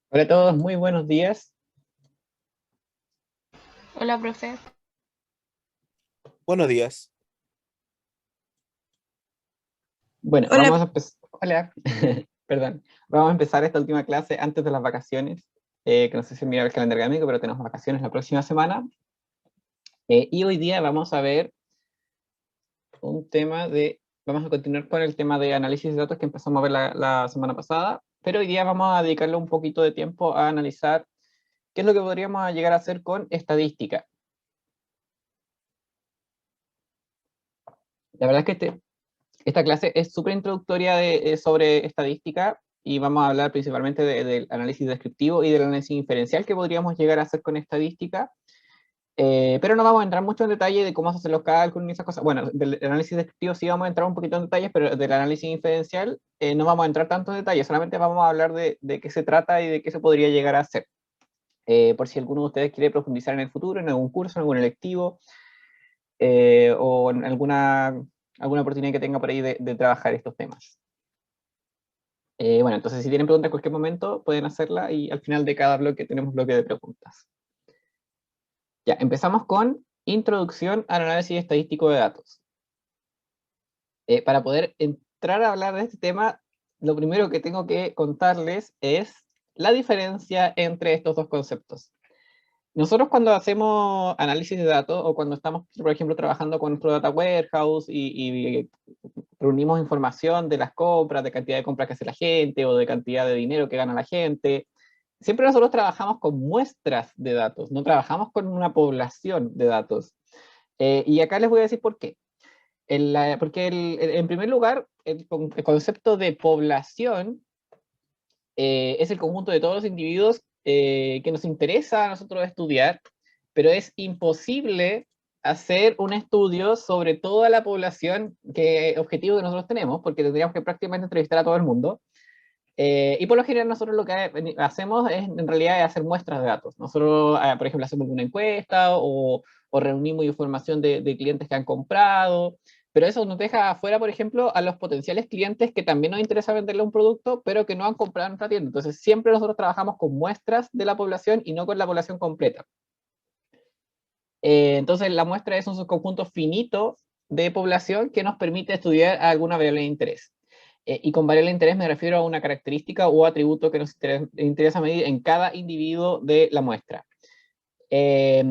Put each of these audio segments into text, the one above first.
Hola a todos, muy buenos días. Hola, profe. Buenos días. Bueno, Hola. vamos a empezar. Hola, perdón. Vamos a empezar esta última clase antes de las vacaciones, que no sé si mira el calendario académico, pero tenemos vacaciones la próxima semana. Y hoy día vamos a ver un tema de, vamos a continuar con el tema de análisis de datos que empezamos a ver la semana pasada, pero hoy día vamos a dedicarle un poquito de tiempo a analizar qué es lo que podríamos llegar a hacer con estadística. La verdad es que esta clase es súper introductoria sobre estadística y vamos a hablar principalmente del análisis descriptivo y del análisis inferencial que podríamos llegar a hacer con estadística, pero no vamos a entrar mucho en detalle de cómo se hacen los cálculos y esas cosas. Bueno, del análisis descriptivo sí vamos a entrar un poquito en detalles, pero del análisis inferencial no vamos a entrar tanto en detalle, solamente vamos a hablar de qué se trata y de qué se podría llegar a hacer. Por si alguno de ustedes quiere profundizar en el futuro, en algún curso, en algún electivo, o en alguna oportunidad que tenga por ahí de trabajar estos temas. Bueno, entonces si tienen preguntas en cualquier momento, pueden hacerla y al final de cada bloque tenemos bloque de preguntas. Ya, empezamos con Introducción al análisis estadístico de datos. Para poder entrar a hablar de este tema, lo primero que tengo que contarles es la diferencia entre estos dos conceptos. Nosotros cuando hacemos análisis de datos o cuando estamos, por ejemplo, trabajando con nuestro data warehouse y reunimos información de las compras, de cantidad de compras que hace la gente o de cantidad de dinero que gana la gente, siempre nosotros trabajamos con muestras de datos, no trabajamos con una población de datos. Y acá les voy a decir por qué. Porque en primer lugar, el concepto de población es el conjunto de todos los individuos que nos interesa a nosotros estudiar, pero es imposible hacer un estudio sobre toda la población objetivo que nosotros tenemos, porque tendríamos que prácticamente entrevistar a todo el mundo. Y por lo general nosotros lo que hacemos es en realidad es hacer muestras de datos. Nosotros, por ejemplo, hacemos una encuesta o reunimos información de clientes que han comprado, pero eso nos deja afuera, por ejemplo, a los potenciales clientes que también nos interesa venderle un producto, pero que no han comprado en nuestra tienda. Entonces siempre nosotros trabajamos con muestras de la población y no con la población completa. Entonces la muestra es un subconjunto finito de población que nos permite estudiar alguna variable de interés. Y con variable de interés me refiero a una característica o atributo que nos interesa medir en cada individuo de la muestra. Eh,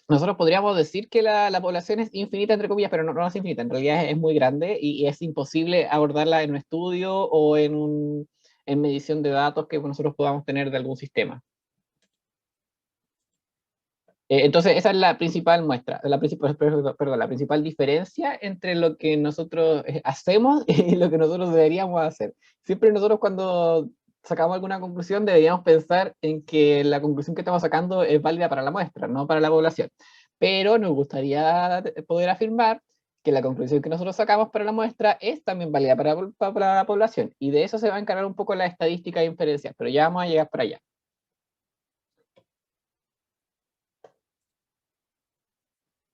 Nosotros podríamos decir que la población es infinita, entre comillas, pero no es infinita, en realidad es muy grande y es imposible abordarla en un estudio o en medición de datos que nosotros podamos tener de algún sistema. Entonces, esa es la principal muestra, perdón, la principal diferencia entre lo que nosotros hacemos y lo que nosotros deberíamos hacer. Siempre nosotros cuando sacamos alguna conclusión deberíamos pensar en que la conclusión que estamos sacando es válida para la muestra, no para la población. Pero nos gustaría poder afirmar que la conclusión que nosotros sacamos para la muestra es también válida para la población. Y de eso se va a encargar un poco la estadística de inferencia, pero ya vamos a llegar para allá.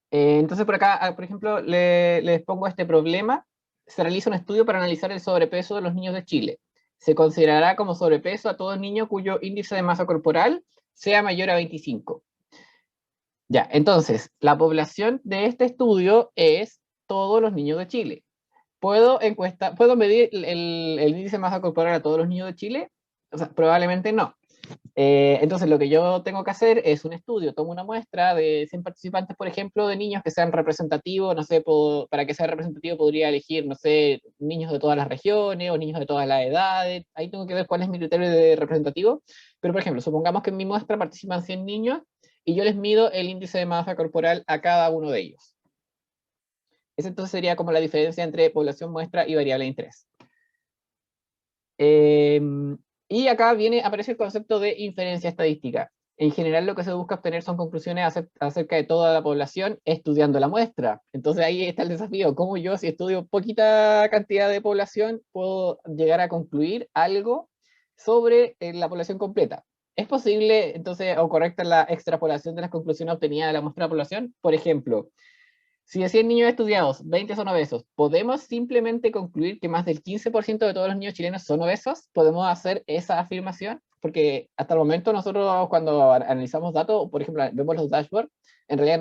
Entonces, por acá, por ejemplo, les pongo este problema. Se realiza un estudio para analizar el sobrepeso de los niños de Chile. Se considerará como sobrepeso a todo niño cuyo índice de masa corporal sea mayor a 25. Ya, entonces, la población de este estudio es todos los niños de Chile. ¿Puedo medir el índice de masa corporal a todos los niños de Chile? O sea, probablemente no. Entonces, lo que yo tengo que hacer es un estudio, tomo una muestra de 100 participantes, por ejemplo, de niños que sean representativos, no sé, para que sea representativo podría elegir, no sé, niños de todas las regiones o niños de todas las edades, ahí tengo que ver cuál es mi criterio de representativo, pero por ejemplo, supongamos que en mi muestra participan 100 niños y yo les mido el índice de masa corporal a cada uno de ellos. Esa entonces sería como la diferencia entre población muestra y variable de interés. Eh, y acá aparece el concepto de inferencia estadística. En general lo que se busca obtener son conclusiones acerca de toda la población estudiando la muestra. Entonces ahí está el desafío, cómo yo si estudio poquita cantidad de población puedo llegar a concluir algo sobre la población completa. ¿Es posible entonces o correcta la extrapolación de las conclusiones obtenidas de la muestra de la población? Por ejemplo, Si de 100 niños estudiados, 20 son obesos, ¿podemos simplemente concluir que más del 15% de todos los niños chilenos son obesos? ¿Podemos hacer esa afirmación? Porque hasta el momento nosotros cuando analizamos datos, por ejemplo, vemos los dashboards, en realidad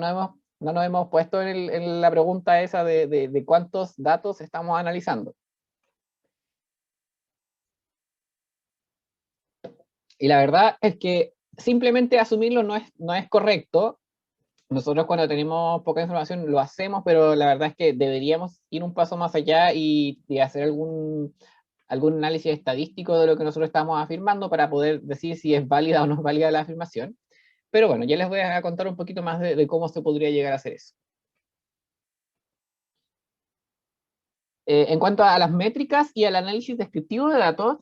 no nos hemos puesto en la pregunta esa de cuántos datos estamos analizando. Y la verdad es que simplemente asumirlo no es correcto. Nosotros cuando tenemos poca información lo hacemos, pero la verdad es que deberíamos ir un paso más allá y hacer algún análisis estadístico de lo que nosotros estamos afirmando para poder decir si es válida o no es válida la afirmación. Pero bueno, ya les voy a contar un poquito más de cómo se podría llegar a hacer eso. En cuanto a las métricas y al análisis descriptivo de datos,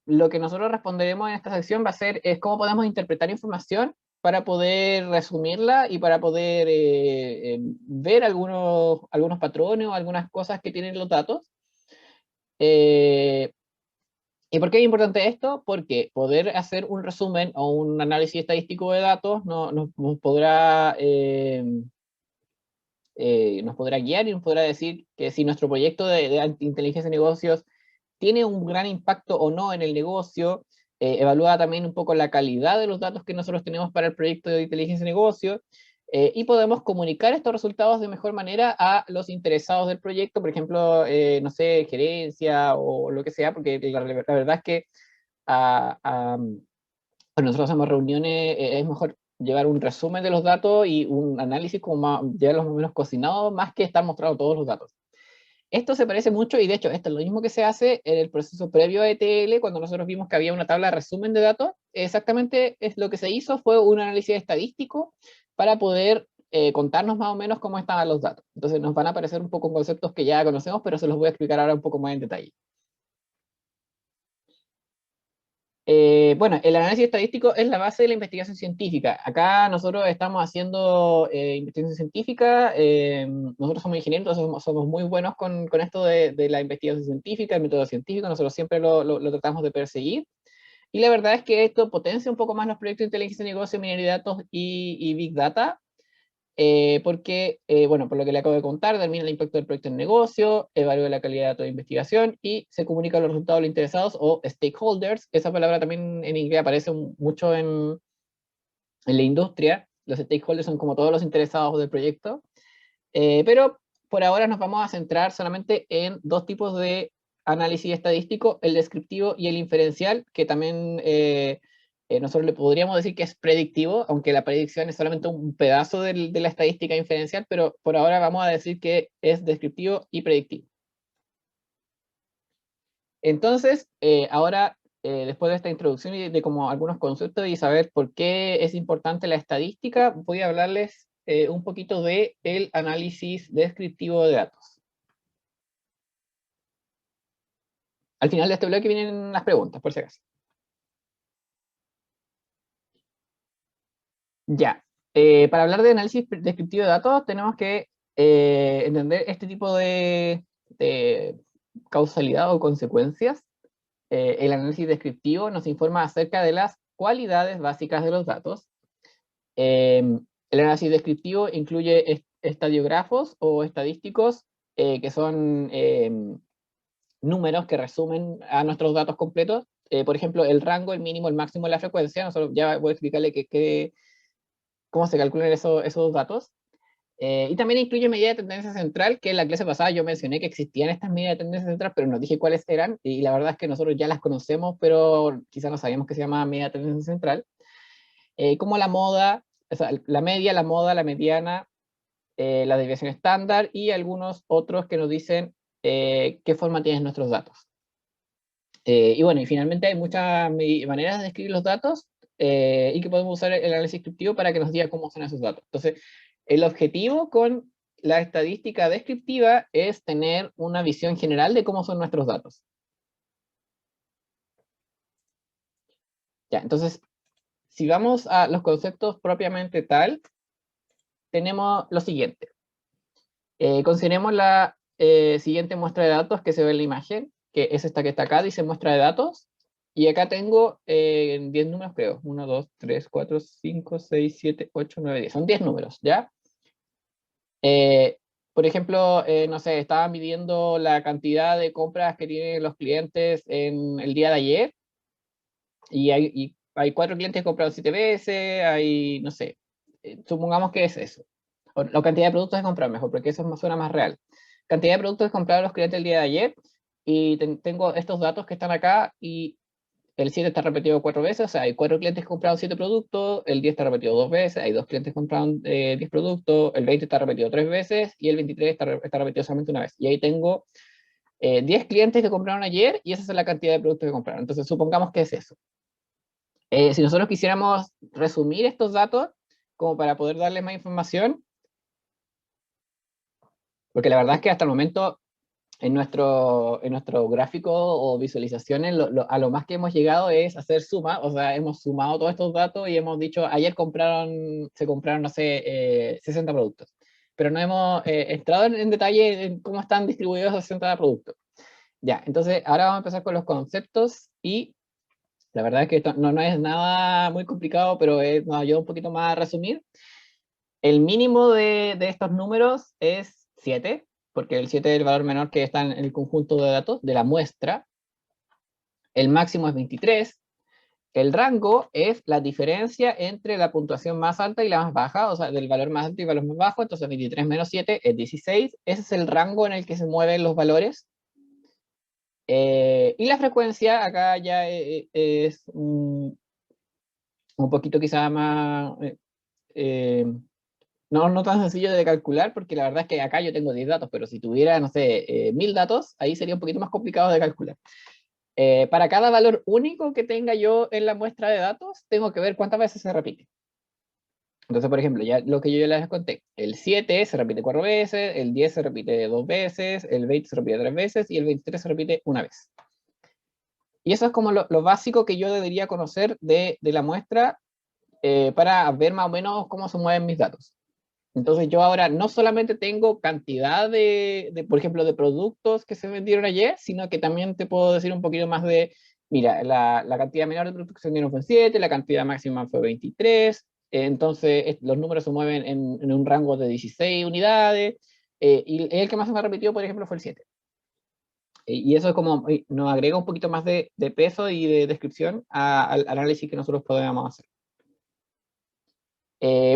lo que nosotros responderemos en esta sección va a ser es cómo podemos interpretar información para poder resumirla y para poder ver algunos patrones o algunas cosas que tienen los datos. Eh, ¿Y por qué es importante esto? Porque poder hacer un resumen o un análisis estadístico de datos nos podrá guiar y nos podrá decir que si nuestro proyecto de inteligencia de negocios tiene un gran impacto o no en el negocio, evalúa también un poco la calidad de los datos que nosotros tenemos para el proyecto de inteligencia de negocio, y podemos comunicar estos resultados de mejor manera a los interesados del proyecto, por ejemplo, no sé, gerencia o lo que sea, porque la verdad es que cuando nosotros hacemos reuniones, es mejor llevar un resumen de los datos y un análisis como llevarlos más o menos cocinados, más que estar mostrando todos los datos. Esto se parece mucho, y de hecho, esto es lo mismo que se hace en el proceso previo a ETL, cuando nosotros vimos que había una tabla de resumen de datos. Exactamente es lo que se hizo, fue un análisis estadístico para poder contarnos más o menos cómo estaban los datos. Entonces nos van a aparecer un poco conceptos que ya conocemos, pero se los voy a explicar ahora un poco más en detalle. Bueno, el análisis estadístico es la base de la investigación científica. Acá nosotros estamos haciendo investigación científica, nosotros somos ingenieros, entonces somos muy buenos con esto de la investigación científica, el método científico, nosotros siempre lo tratamos de perseguir. Y la verdad es que esto potencia un poco más los proyectos de inteligencia de negocio, minería de datos y Big Data, porque, bueno, por lo que le acabo de contar, determina el impacto del proyecto en negocio, evalúa la calidad de datos de investigación y se comunica los resultados a los interesados o stakeholders. Esa palabra también en inglés aparece mucho en la industria. Los stakeholders son como todos los interesados del proyecto, pero por ahora nos vamos a centrar solamente en dos tipos de análisis estadístico, el descriptivo y el inferencial, que también nosotros le podríamos decir que es predictivo, aunque la predicción es solamente un pedazo de la estadística inferencial, pero por ahora vamos a decir que es descriptivo y predictivo. Entonces, ahora, después de esta introducción y de como algunos conceptos y saber por qué es importante la estadística, voy a hablarles un poquito de el análisis descriptivo de datos. Al final de este bloque vienen las preguntas, por si acaso. Ya. Para hablar de análisis descriptivo de datos, tenemos que entender este tipo de causalidad o consecuencias. El análisis descriptivo nos informa acerca de las cualidades básicas de los datos. El análisis descriptivo incluye estadiógrafos o estadísticos, que son números que resumen a nuestros datos completos. Por ejemplo, el rango, el mínimo, el máximo, la frecuencia. Nosotros ya voy a explicarle cómo se calculan esos datos. Y también incluye medida de tendencia central, que en la clase pasada yo mencioné que existían estas medidas de tendencia central, pero no dije cuáles eran, y la verdad es que nosotros ya las conocemos, pero quizás no sabíamos que se llama medida de tendencia central. Como la moda, o sea, la media, la moda, la mediana, la desviación estándar y algunos otros que nos dicen qué forma tienen nuestros datos. Y bueno, y finalmente hay muchas maneras de escribir los datos, y que podemos usar el análisis descriptivo para que nos diga cómo son esos datos. Entonces, el objetivo con la estadística descriptiva es tener una visión general de cómo son nuestros datos. Ya, entonces, si vamos a los conceptos propiamente tal, tenemos lo siguiente. Consideremos la siguiente muestra de datos que se ve en la imagen, que es esta que está acá, dice muestra de datos. Y acá tengo 10 números, creo. 1, 2, 3, 4, 5, 6, 7, 8, 9, 10. Son 10 números, ¿ya? Eh, por ejemplo, no sé, estaban midiendo la cantidad de compras que tienen los clientes en el día de ayer, y hay 4 clientes que compraron 7 veces, hay, no sé, supongamos que es eso. O la cantidad de productos que compraron, mejor, porque eso suena más real. Cantidad de productos que compraron los clientes el día de ayer, y tengo estos datos que están acá, y el 7 está repetido 4 veces, o sea, hay 4 clientes que compraron 7 productos, el 10 está repetido 2 veces, hay 2 clientes que compraron 10 productos, el 20 está repetido 3 veces, y el 23 está repetido solamente una vez. Y ahí tengo 10 clientes que compraron ayer, y esa es la cantidad de productos que compraron. Entonces, supongamos que es eso. Si nosotros quisiéramos resumir estos datos, como para poder darles más información, porque la verdad es que hasta el momento en nuestro gráfico o visualizaciones, a lo más que hemos llegado es hacer suma, o sea, hemos sumado todos estos datos y hemos dicho, ayer se compraron, no sé, 60 productos, pero no hemos entrado en detalle en cómo están distribuidos esos 60 productos. Ya, entonces ahora vamos a empezar con los conceptos, y la verdad es que esto no es nada muy complicado, pero nos ayuda un poquito más a resumir. El mínimo de estos números es 7, porque el 7 es el valor menor que está en el conjunto de datos de la muestra. El máximo es 23. El rango es la diferencia entre la puntuación más alta y la más baja, o sea, del valor más alto y el valor más bajo. Entonces 23 menos 7 es 16. Ese es el rango en el que se mueven los valores. Y la frecuencia acá ya es un poquito quizá más... eh, no tan sencillo de calcular, porque la verdad es que acá yo tengo 10 datos, pero si tuviera, no sé, 1000 datos, ahí sería un poquito más complicado de calcular. Para cada valor único que tenga yo en la muestra de datos, tengo que ver cuántas veces se repite. Entonces, por ejemplo, ya lo que yo ya les conté, el 7 se repite 4 veces, el 10 se repite 2 veces, el 20 se repite 3 veces, y el 23 se repite una vez. Y eso es como lo básico que yo debería conocer de la muestra, para ver más o menos cómo se mueven mis datos. Entonces yo ahora no solamente tengo cantidad por ejemplo, de productos que se vendieron ayer, sino que también te puedo decir un poquito más de, mira, la cantidad menor de productos que se vendieron fue 7, la cantidad máxima fue 23, entonces los números se mueven en un rango de 16 unidades, y el que más se me repetió, por ejemplo, fue el 7. Y eso es como, nos agrega un poquito más de peso y de descripción al análisis que nosotros podemos hacer.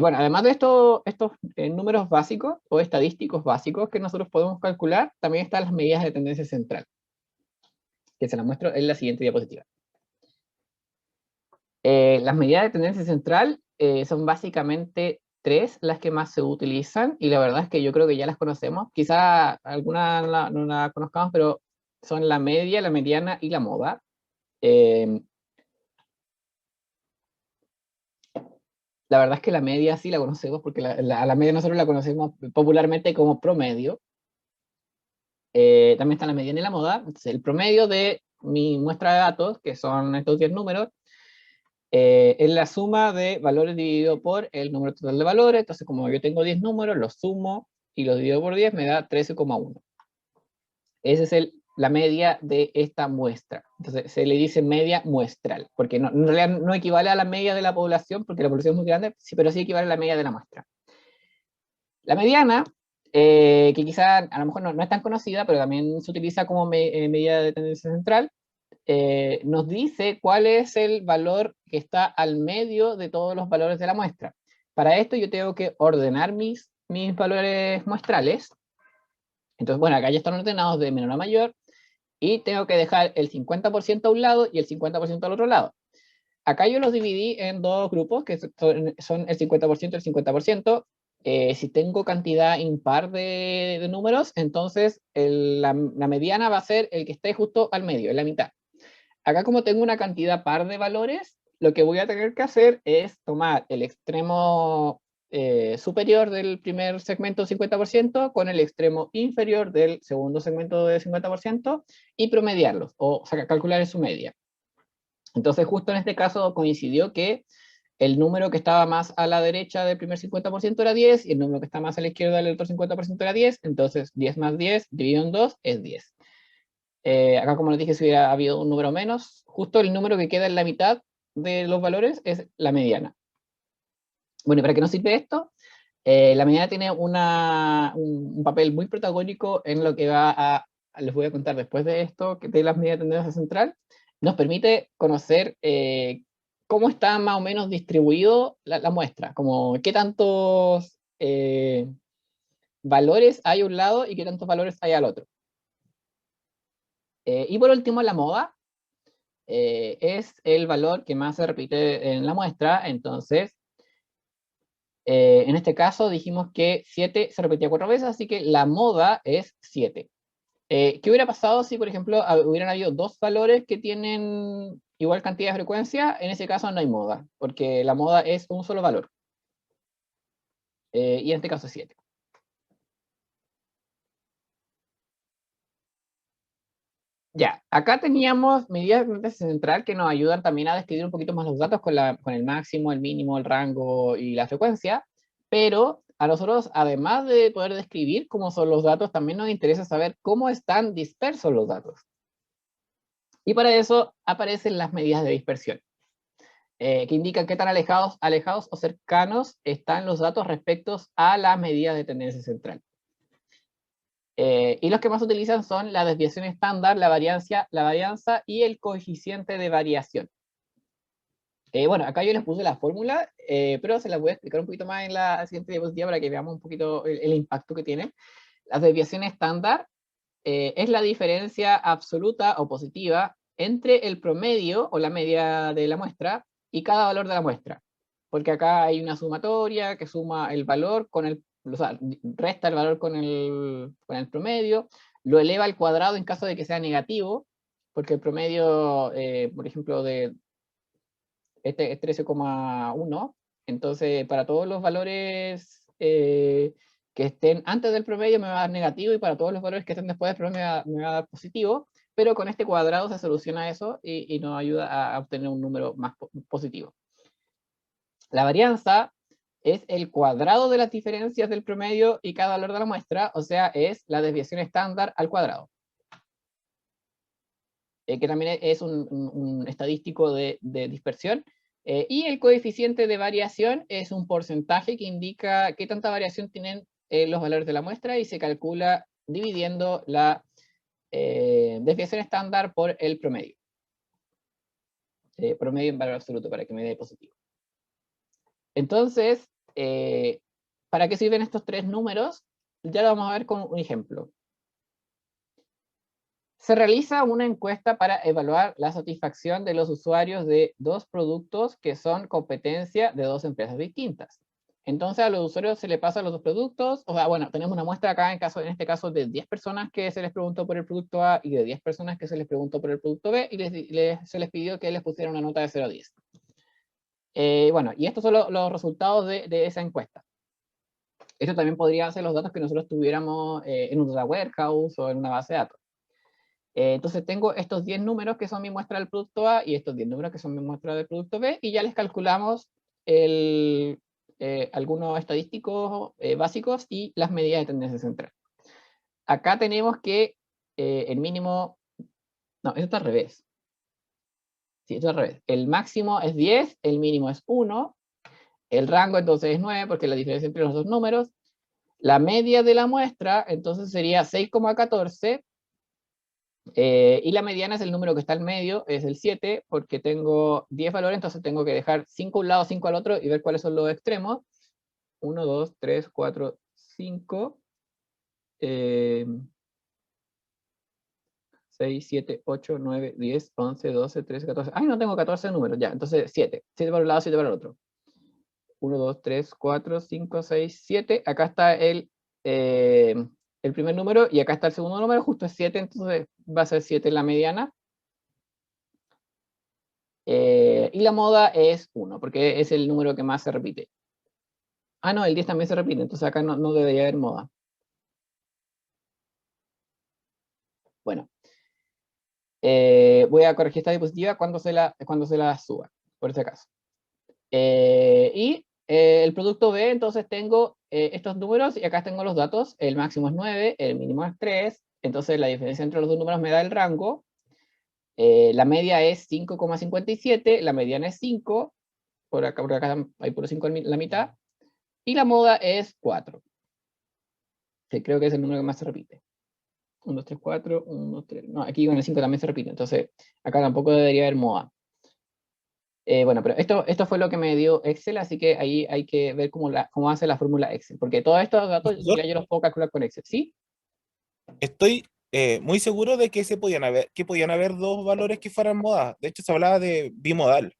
Bueno, además de estos números básicos o estadísticos básicos que nosotros podemos calcular, también están las medidas de tendencia central, que se las muestro en la siguiente diapositiva. Las medidas de tendencia central son básicamente 3 las que más se utilizan, y la verdad es que yo creo que ya las conocemos. Quizá algunas no la conozcamos, pero son la media, la mediana y la moda. La verdad es que la media sí la conocemos, porque a la media nosotros la conocemos popularmente como promedio. También está la mediana y la moda. Entonces, el promedio de mi muestra de datos, que son estos 10 números, es la suma de valores dividido por el número total de valores. Entonces, como yo tengo 10 números, los sumo y los divido por 10, me da 13,1. Esa es la media de esta muestra. Entonces, se le dice media muestral, porque en realidad no equivale a la media de la población, porque la población es muy grande, sí, pero sí equivale a la media de la muestra. La mediana, que quizá a lo mejor no es tan conocida, pero también se utiliza como medida de tendencia central, nos dice cuál es el valor que está al medio de todos los valores de la muestra. Para esto yo tengo que ordenar mis valores muestrales. Entonces, bueno, acá ya están ordenados de menor a mayor, y tengo que dejar el 50% a un lado y el 50% al otro lado. Acá yo los dividí en dos grupos, que son el 50% y el 50%. Si tengo cantidad impar de números, entonces la mediana va a ser el que esté justo al medio, en la mitad. Acá, como tengo una cantidad par de valores, lo que voy a tener que hacer es tomar el extremo superior del primer segmento 50% con el extremo inferior del segundo segmento de 50% y promediarlos, o sea, calcular en su media. Entonces, justo en este caso coincidió que el número que estaba más a la derecha del primer 50% era 10, y el número que está más a la izquierda del otro 50% era 10, entonces 10 más 10 dividido en 2 es 10. Acá, como les dije, si hubiera habido un número menos, justo el número que queda en la mitad de los valores es la mediana. Bueno, ¿y para qué nos sirve esto? La mediana tiene un papel muy protagónico en lo que les voy a contar después de esto, de las medidas de tendencia central. Nos permite conocer cómo está más o menos distribuido la muestra, como qué tantos valores hay a un lado y qué tantos valores hay al otro. Y por último, la moda es el valor que más se repite en la muestra. Entonces, en este caso dijimos que 7 se repetía 4 veces, así que la moda es 7. ¿Qué hubiera pasado si, por ejemplo, hubieran habido dos valores que tienen igual cantidad de frecuencia? En ese caso no hay moda, porque la moda es un solo valor. Y en este caso es 7. Ya, acá teníamos medidas de tendencia central que nos ayudan también a describir un poquito más los datos con el máximo, el mínimo, el rango y la frecuencia, pero a nosotros, además de poder describir cómo son los datos, también nos interesa saber cómo están dispersos los datos. Y para eso aparecen las medidas de dispersión, que indican qué tan alejados o cercanos están los datos respecto a las medidas de tendencia central. Y los que más utilizan son la desviación estándar, la varianza y el coeficiente de variación. Bueno, acá yo les puse la fórmula, pero se las voy a explicar un poquito más en la siguiente diapositiva para que veamos un poquito el impacto que tienen. La desviación estándar es la diferencia absoluta o positiva entre el promedio o la media de la muestra y cada valor de la muestra. Porque acá hay una sumatoria que suma el valor con el, o sea, resta el valor con el promedio, lo eleva al cuadrado en caso de que sea negativo, porque el promedio, por ejemplo, este es 13,1, entonces para todos los valores que estén antes del promedio me va a dar negativo, y para todos los valores que estén después del promedio me va a dar positivo, pero con este cuadrado se soluciona eso y nos ayuda a obtener un número más positivo. La varianza es el cuadrado de las diferencias del promedio y cada valor de la muestra, o sea, es la desviación estándar al cuadrado. Que también es un estadístico de dispersión. Y el coeficiente de variación es un porcentaje que indica qué tanta variación tienen los valores de la muestra, y se calcula dividiendo la desviación estándar por el promedio. Promedio en valor absoluto, para que me dé positivo. Entonces, ¿para qué sirven estos tres números? Ya lo vamos a ver con un ejemplo. Se realiza una encuesta para evaluar la satisfacción de los usuarios de dos productos que son competencia de dos empresas distintas. Entonces a los usuarios se les pasa los dos productos, o sea, bueno, tenemos una muestra acá en este caso de 10 personas que se les preguntó por el producto A y de 10 personas que se les preguntó por el producto B, y se les pidió que les pusieran una nota de 0 a 10. Bueno, y estos son los resultados de esa encuesta. Esto también podría ser los datos que nosotros tuviéramos en un data warehouse o en una base de datos. Entonces tengo estos 10 números que son mi muestra del producto A y estos 10 números que son mi muestra del producto B, y ya les calculamos algunos estadísticos básicos y las medidas de tendencia central. Acá tenemos que el mínimo, no, esto está al revés. Sí, esto está al revés. El máximo es 10, el mínimo es 1, el rango entonces es 9, porque es la diferencia entre los dos números. La media de la muestra entonces sería 6,14. Y la mediana es el número que está al medio, es el 7, porque tengo 10 valores, entonces tengo que dejar 5 a un lado, 5 al otro, y ver cuáles son los extremos. 1, 2, 3, 4, 5, 6, 7, 8, 9, 10, 11, 12, 13, 14. ¡Ay, no tengo 14 números! Ya, entonces 7. 7 para un lado, 7 para el otro. 1, 2, 3, 4, 5, 6, 7. Acá está el primer número, y acá está el segundo número, justo es 7, entonces va a ser 7 en la mediana. Y la moda es 1, porque es el número que más se repite. Ah, no, el 10 también se repite, entonces acá no debería haber moda. Bueno, voy a corregir esta diapositiva cuando se la suba, por si acaso. Y el producto B, entonces tengo estos números, y acá tengo los datos. El máximo es 9, el mínimo es 3, entonces la diferencia entre los dos números me da el rango. La media es 5,57, la mediana es 5, por acá hay puro 5 en la mitad. Y la moda es 4. Que creo que es el número que más se repite. 1, 2, 3, 4, 1, 2, 3. No, aquí con el 5 también se repite, entonces acá tampoco debería haber moda. Bueno, pero esto fue lo que me dio Excel, así que ahí hay que ver cómo hace la fórmula Excel, porque todos estos datos Profesor, ya yo los puedo calcular con Excel, ¿sí? estoy muy seguro de que que podían haber dos valores que fueran moda. De hecho, se hablaba de bimodal.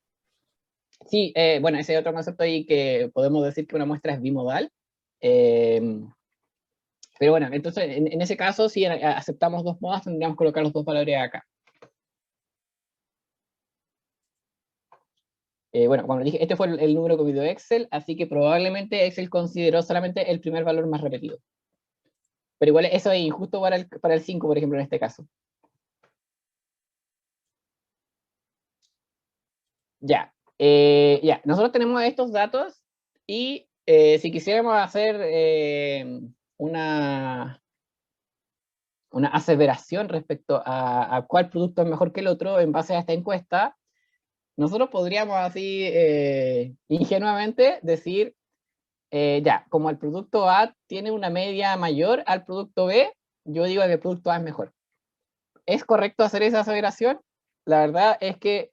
Sí, bueno, ese otro concepto ahí que podemos decir que una muestra es bimodal. Eh, pero bueno, entonces en ese caso, si aceptamos dos modas, tendríamos que colocar los dos valores acá. Bueno, como dije, este fue el número que me dio Excel, así que probablemente Excel consideró solamente el primer valor más repetido. Pero igual eso es injusto para el 5, por ejemplo, en este caso. Ya, ya, nosotros tenemos estos datos y si quisiéramos hacer una, una aseveración respecto a cuál producto es mejor que el otro en base a esta encuesta, nosotros podríamos así ingenuamente decir, ya, como el producto A tiene una media mayor al producto B, yo digo que el producto A es mejor. ¿Es correcto hacer esa aseveración? La verdad es que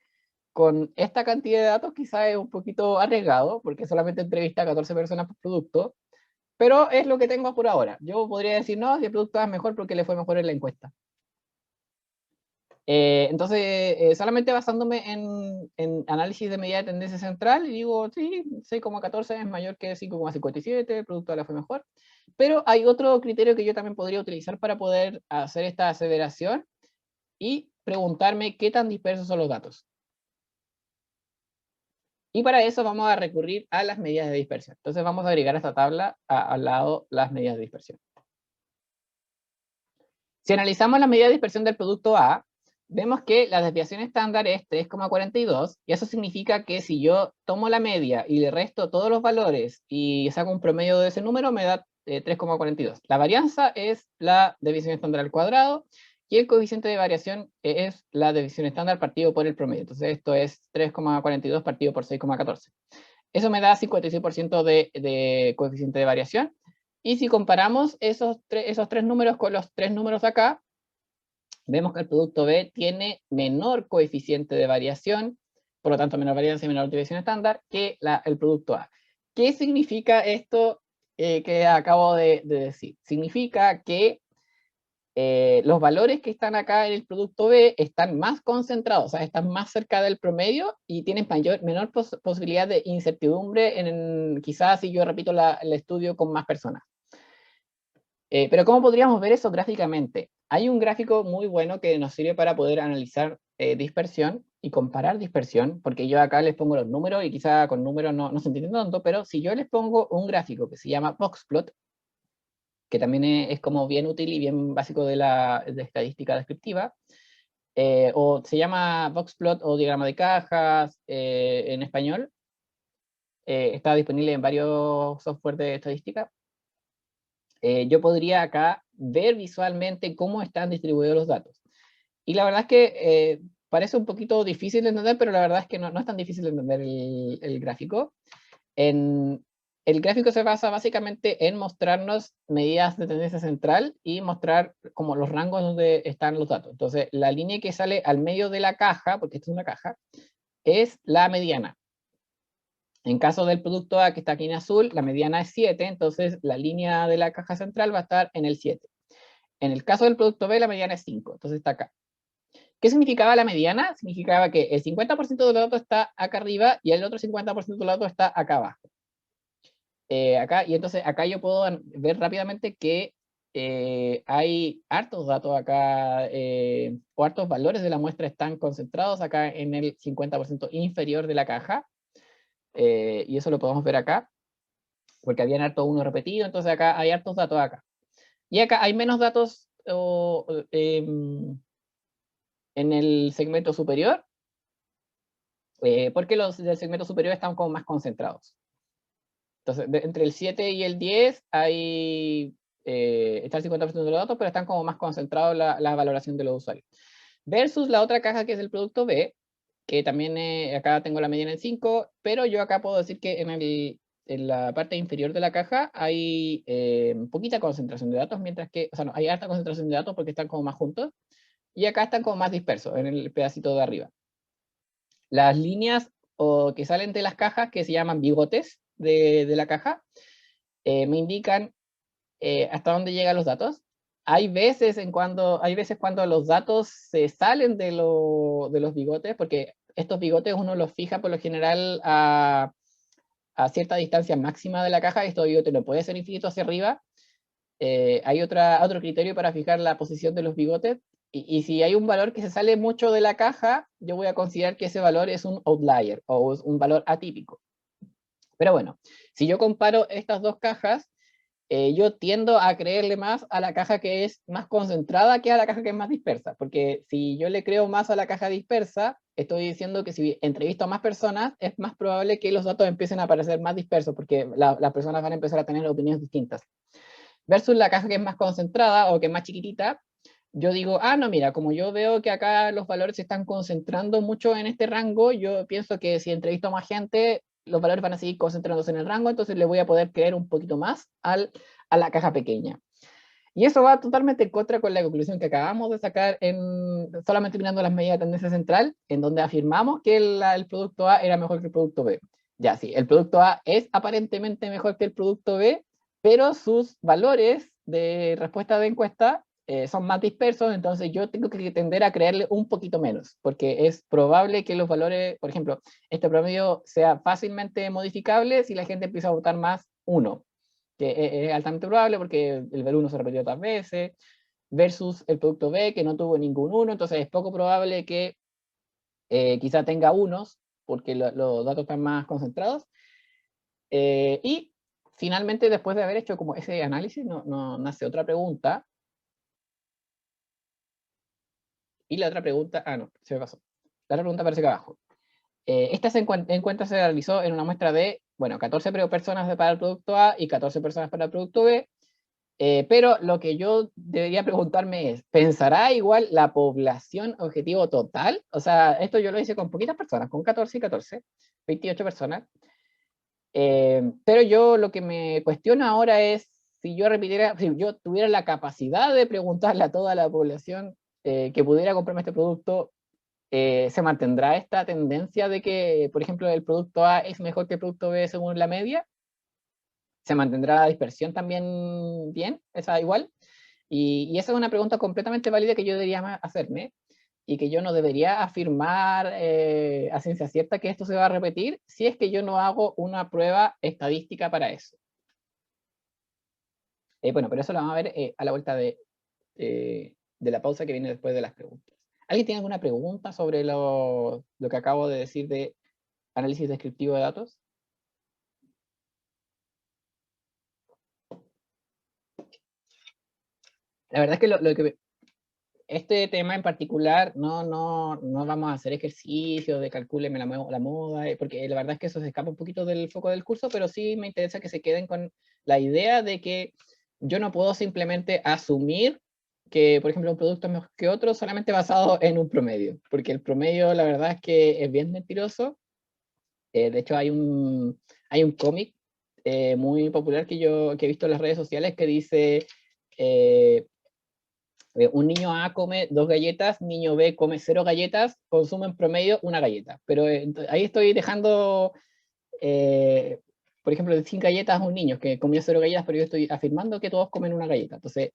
con esta cantidad de datos quizás es un poquito arriesgado, porque solamente entrevista a 14 personas por producto, pero es lo que tengo por ahora. Yo podría decir, no, si el producto A es mejor porque le fue mejor en la encuesta. Entonces, solamente basándome en análisis de medida de tendencia central, y digo, sí, 6,14 es mayor que 5,57, el producto A le fue mejor. Pero hay otro criterio que yo también podría utilizar para poder hacer esta aseveración y preguntarme qué tan dispersos son los datos. Y para eso vamos a recurrir a las medidas de dispersión. Entonces vamos a agregar a esta tabla al lado las medidas de dispersión. Si analizamos la medida de dispersión del producto A, vemos que la desviación estándar es 3,42, y eso significa que si yo tomo la media y le resto todos los valores y saco un promedio de ese número, me da 3,42. La varianza es la desviación estándar al cuadrado, y el coeficiente de variación es la desviación estándar partido por el promedio. Entonces esto es 3,42 partido por 6,14. Eso me da 56% de coeficiente de variación. Y si comparamos esos tres números con los tres números de acá, vemos que el producto B tiene menor coeficiente de variación, por lo tanto menor varianza y menor desviación estándar, que el producto A. ¿Qué significa esto que acabo de decir? Significa que los valores que están acá en el producto B están más concentrados, o sea, están más cerca del promedio y tienen menor posibilidad de incertidumbre quizás si yo repito el estudio con más personas. Pero ¿cómo podríamos ver eso gráficamente? Hay un gráfico muy bueno que nos sirve para poder analizar dispersión y comparar dispersión, porque yo acá les pongo los números y quizá con números no se entiende tanto, pero si yo les pongo un gráfico que se llama Boxplot, que también es como bien útil y bien básico de estadística descriptiva, o se llama Boxplot o diagrama de cajas en español, está disponible en varios software de estadística. Yo podría acá ver visualmente cómo están distribuidos los datos. Y la verdad es que parece un poquito difícil de entender, pero la verdad es que no es tan difícil de entender el gráfico. El gráfico se basa básicamente en mostrarnos medidas de tendencia central y mostrar como los rangos donde están los datos. Entonces, la línea que sale al medio de la caja, porque esta es una caja, es la mediana. En caso del producto A, que está aquí en azul, la mediana es 7, entonces la línea de la caja central va a estar en el 7. En el caso del producto B, la mediana es 5, entonces está acá. ¿Qué significaba la mediana? Significaba que el 50% de los datos está acá arriba y el otro 50% de los datos está acá abajo. Acá, y entonces acá yo puedo ver rápidamente que hay hartos datos acá, o hartos valores de la muestra están concentrados acá en el 50% inferior de la caja, y eso lo podemos ver acá, porque habían harto uno repetido, entonces acá hay hartos datos acá. Y acá hay menos datos en el segmento superior, porque los del segmento superior están como más concentrados. Entonces, entre el 7 y el 10 está el 50% de los datos, pero están como más concentrados la valoración de los usuarios. Versus la otra caja que es el producto B, que también acá tengo la mediana en 5, pero yo acá puedo decir que en la parte inferior de la caja hay poquita concentración de datos, mientras que, o sea, no, hay alta concentración de datos porque están como más juntos, y acá están como más dispersos en el pedacito de arriba. Las líneas que salen de las cajas, que se llaman bigotes de la caja, me indican hasta dónde llegan los datos. Hay veces cuando los datos se salen de los bigotes, porque estos bigotes uno los fija por lo general a cierta distancia máxima de la caja, y estos bigotes no puede ser infinito hacia arriba. Hay otro criterio para fijar la posición de los bigotes, y si hay un valor que se sale mucho de la caja, yo voy a considerar que ese valor es un outlier, o es un valor atípico. Pero bueno, si yo comparo estas dos cajas, yo tiendo a creerle más a la caja que es más concentrada que a la caja que es más dispersa, porque si yo le creo más a la caja dispersa, estoy diciendo que si entrevisto a más personas, es más probable que los datos empiecen a aparecer más dispersos, porque las personas van a empezar a tener opiniones distintas. Versus la caja que es más concentrada o que es más chiquitita, yo digo, ah, no, mira, como yo veo que acá los valores se están concentrando mucho en este rango, yo pienso que si entrevisto a más gente, los valores van a seguir concentrándose en el rango, entonces le voy a poder creer un poquito más a la caja pequeña. Y eso va totalmente en contra con la conclusión que acabamos de sacar solamente mirando las medidas de tendencia central, en donde afirmamos que el producto A era mejor que el producto B. Ya, sí, el producto A es aparentemente mejor que el producto B, pero sus valores de respuesta de encuesta son más dispersos, entonces yo tengo que tender a creerle un poquito menos, porque es probable que los valores, por ejemplo, este promedio sea fácilmente modificable si la gente empieza a votar más 1, que es altamente probable porque el ver 1 se repitió otras veces, versus el producto B, que no tuvo ningún 1, entonces es poco probable que quizá tenga unos, porque los datos están más concentrados. Y finalmente, después de haber hecho como ese análisis, nace otra pregunta. Y la otra pregunta, no, se me pasó. La otra pregunta aparece acá abajo. Esta encuesta se realizó en una muestra de, bueno, 14 personas para el producto A y 14 personas para el producto B. Pero lo que yo debería preguntarme es, ¿pensará igual la población objetivo total? O sea, esto yo lo hice con poquitas personas, con 14 y 14, 28 personas. Pero yo lo que me cuestiono ahora es si yo tuviera la capacidad de preguntarle a toda la población que pudiera comprarme este producto, ¿se mantendrá esta tendencia de que, por ejemplo, el producto A es mejor que el producto B según la media? ¿Se mantendrá la dispersión también bien? ¿Esa igual? Y esa es una pregunta completamente válida que yo debería hacerme, y que yo no debería afirmar a ciencia cierta que esto se va a repetir si es que yo no hago una prueba estadística para eso. Bueno, pero eso lo vamos a ver a la vuelta de la pausa que viene después de las preguntas. ¿Alguien tiene alguna pregunta sobre lo que acabo de decir de análisis descriptivo de datos? La verdad es que este tema en particular no vamos a hacer ejercicios de calcúleme la moda, porque la verdad es que eso se escapa un poquito del foco del curso, pero sí me interesa que se queden con la idea de que yo no puedo simplemente asumir que, por ejemplo, un producto es mejor que otro solamente basado en un promedio, porque el promedio la verdad es que es bien mentiroso. De hecho, hay un cómic muy popular que he visto en las redes sociales que dice... un niño A come 2 galletas, niño B come 0 galletas, consume en promedio una galleta. Pero ahí estoy dejando, eh, por ejemplo, de 100 galletas a un niño que comió 0 galletas, pero yo estoy afirmando que todos comen una galleta. Entonces,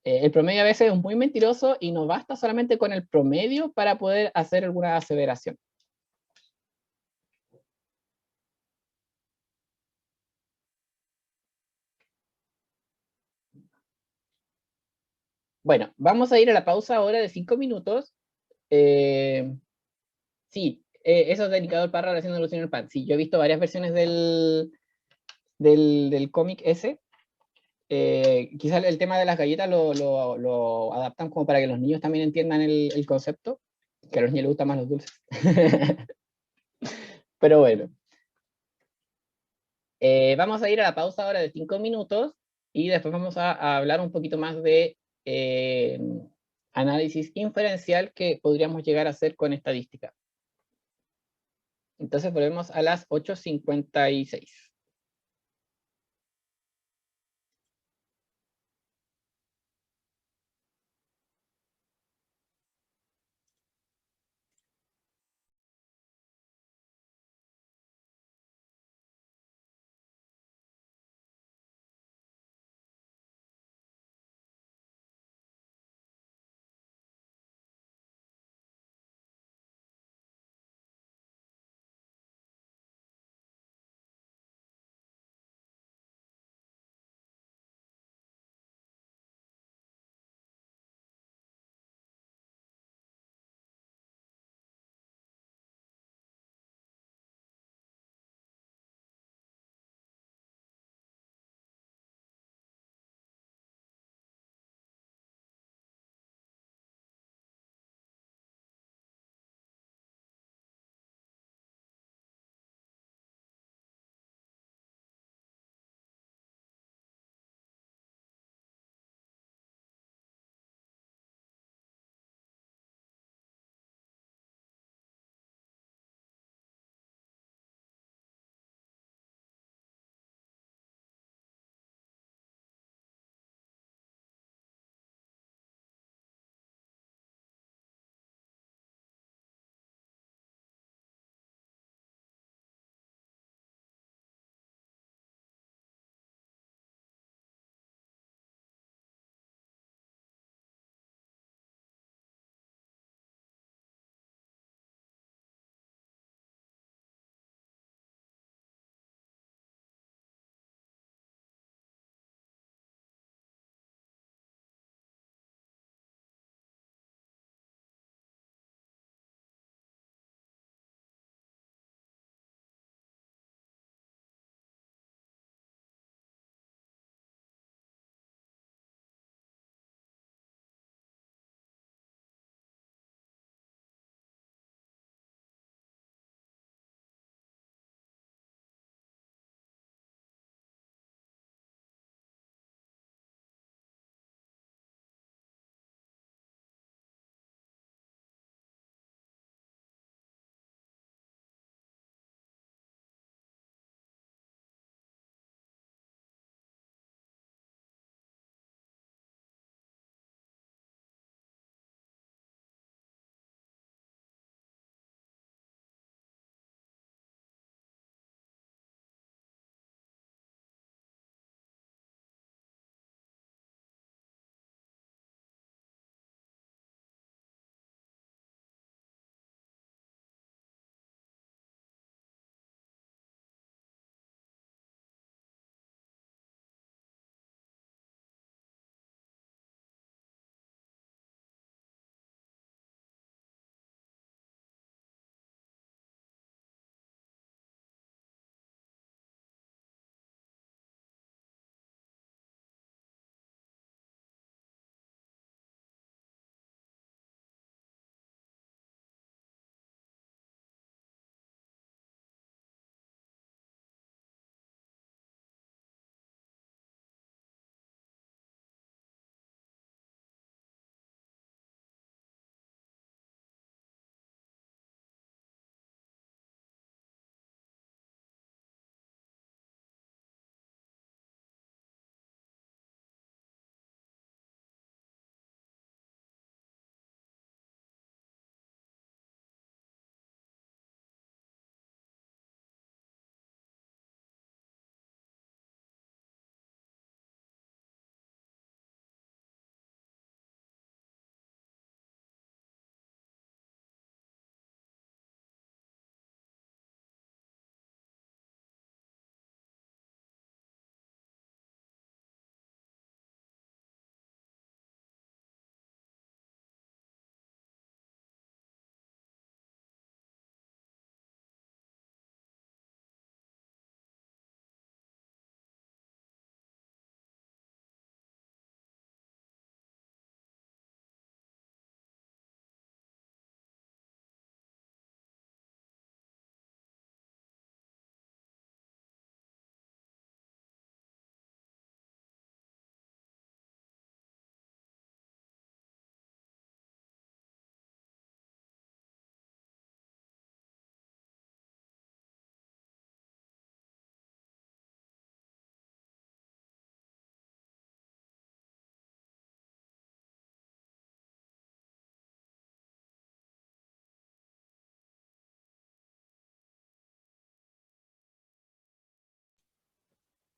el promedio a veces es muy mentiroso y no basta solamente con el promedio para poder hacer alguna aseveración. Bueno, vamos a ir a la pausa ahora de 5 minutos. Sí, eso es dedicado al parra haciendo alusión al pan. Sí, yo he visto varias versiones del cómic ese. Quizás el tema de las galletas lo adaptan como para que los niños también entiendan el concepto, que a los niños les gustan más los dulces. Pero bueno, vamos a ir a la pausa ahora de 5 minutos y después vamos a hablar un poquito más de análisis inferencial que podríamos llegar a hacer con estadística. Entonces volvemos a las 8:56.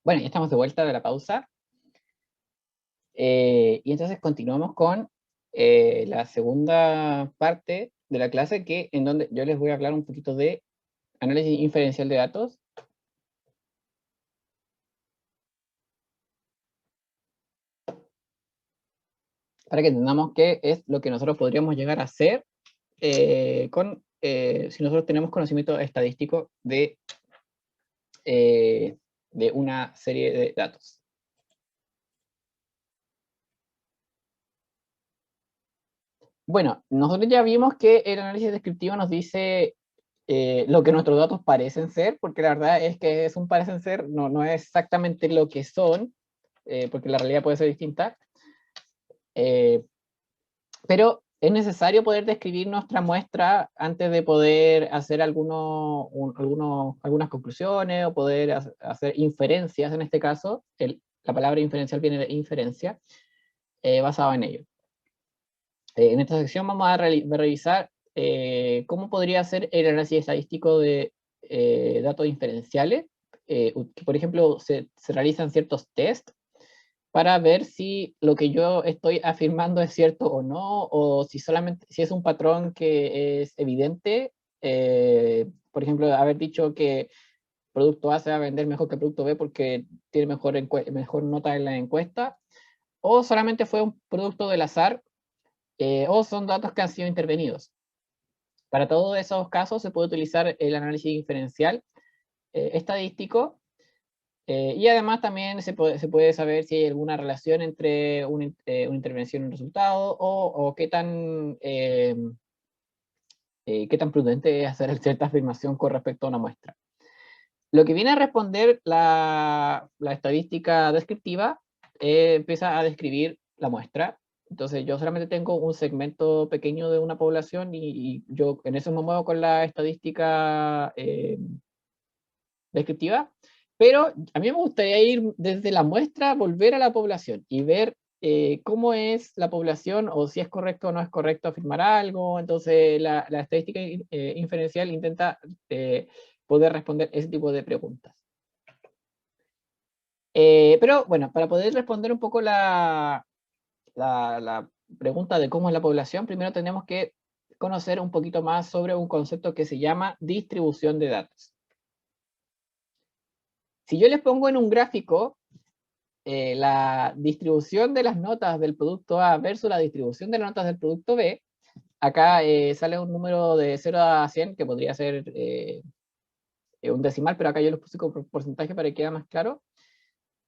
Bueno, ya estamos de vuelta de la pausa. Y entonces continuamos con la segunda parte de la clase, en donde yo les voy a hablar un poquito de análisis inferencial de datos. Para que entendamos qué es lo que nosotros podríamos llegar a hacer si nosotros tenemos conocimiento estadístico de una serie de datos. Bueno, nosotros ya vimos que el análisis descriptivo nos dice lo que nuestros datos parecen ser, porque la verdad es que es un parecen ser, no es exactamente lo que son, porque la realidad puede ser distinta, pero es necesario poder describir nuestra muestra antes de poder hacer algunas conclusiones o poder hacer inferencias, en este caso, la palabra inferencial viene de inferencia, basado en ello. En esta sección vamos a revisar cómo podría ser el análisis estadístico de datos inferenciales, que por ejemplo se realizan ciertos tests para ver si lo que yo estoy afirmando es cierto o no, o si es un patrón que es evidente. Por ejemplo, haber dicho que producto A se va a vender mejor que producto B porque tiene mejor nota en la encuesta, o solamente fue un producto del azar, o son datos que han sido intervenidos. Para todos esos casos se puede utilizar el análisis diferencial estadístico, y además también se puede saber si hay alguna relación entre una intervención y un resultado, o qué tan prudente es hacer cierta afirmación con respecto a una muestra. Lo que viene a responder la estadística descriptiva empieza a describir la muestra. Entonces yo solamente tengo un segmento pequeño de una población y yo en eso me muevo con la estadística descriptiva, pero a mí me gustaría ir desde la muestra, volver a la población y ver cómo es la población, o si es correcto o no es correcto afirmar algo. Entonces la estadística inferencial intenta poder responder ese tipo de preguntas. Pero bueno, para poder responder un poco la pregunta de cómo es la población, primero tenemos que conocer un poquito más sobre un concepto que se llama distribución de datos. Si yo les pongo en un gráfico la distribución de las notas del producto A versus la distribución de las notas del producto B, acá sale un número de 0 a 100, que podría ser un decimal, pero acá yo lo puse con porcentaje para que quede más claro.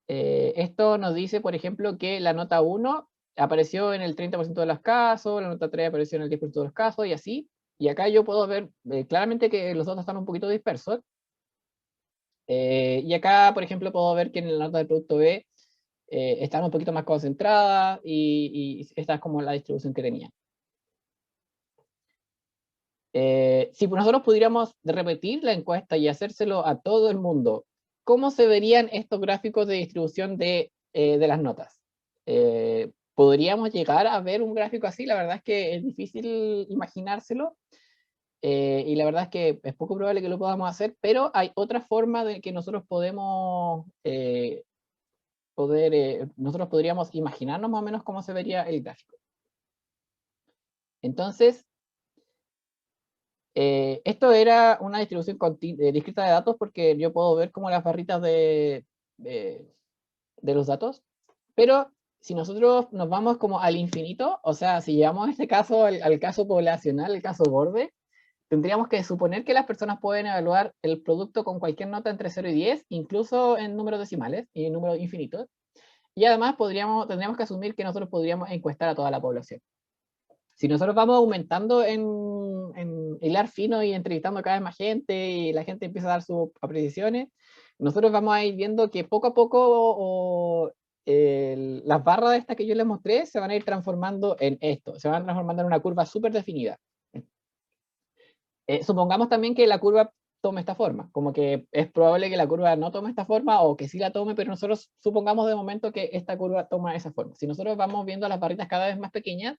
Esto nos dice, por ejemplo, que la nota 1 apareció en el 30% de los casos, la nota 3 apareció en el 10% de los casos, y así. Y acá yo puedo ver claramente que los datos están un poquito dispersos. Y acá, por ejemplo, puedo ver que en la nota del producto B están un poquito más concentradas, y esta es como la distribución que tenía. Si nosotros pudiéramos repetir la encuesta y hacérselo a todo el mundo, ¿cómo se verían estos gráficos de distribución de las notas? ¿Podríamos llegar a ver un gráfico así? La verdad es que es difícil imaginárselo, y la verdad es que es poco probable que lo podamos hacer, pero hay otra forma de que nosotros nosotros podríamos imaginarnos más o menos cómo se vería el gráfico. Entonces, esto era una distribución discreta de datos, porque yo puedo ver como las barritas de los datos, pero si nosotros nos vamos como al infinito, o sea, si llevamos este caso al caso poblacional, el caso borde, tendríamos que suponer que las personas pueden evaluar el producto con cualquier nota entre 0 y 10, incluso en números decimales y en números infinitos, y además tendríamos que asumir que nosotros podríamos encuestar a toda la población. Si nosotros vamos aumentando en hilar fino y entrevistando cada vez más gente, y la gente empieza a dar sus apreciaciones, nosotros vamos a ir viendo que poco a poco las barras de estas que yo les mostré se van a ir transformando en esto, se van transformando en una curva súper definida. Supongamos también que la curva tome esta forma, como que es probable que la curva no tome esta forma, o que sí la tome, pero nosotros supongamos de momento que esta curva toma esa forma. Si nosotros vamos viendo las barritas cada vez más pequeñas,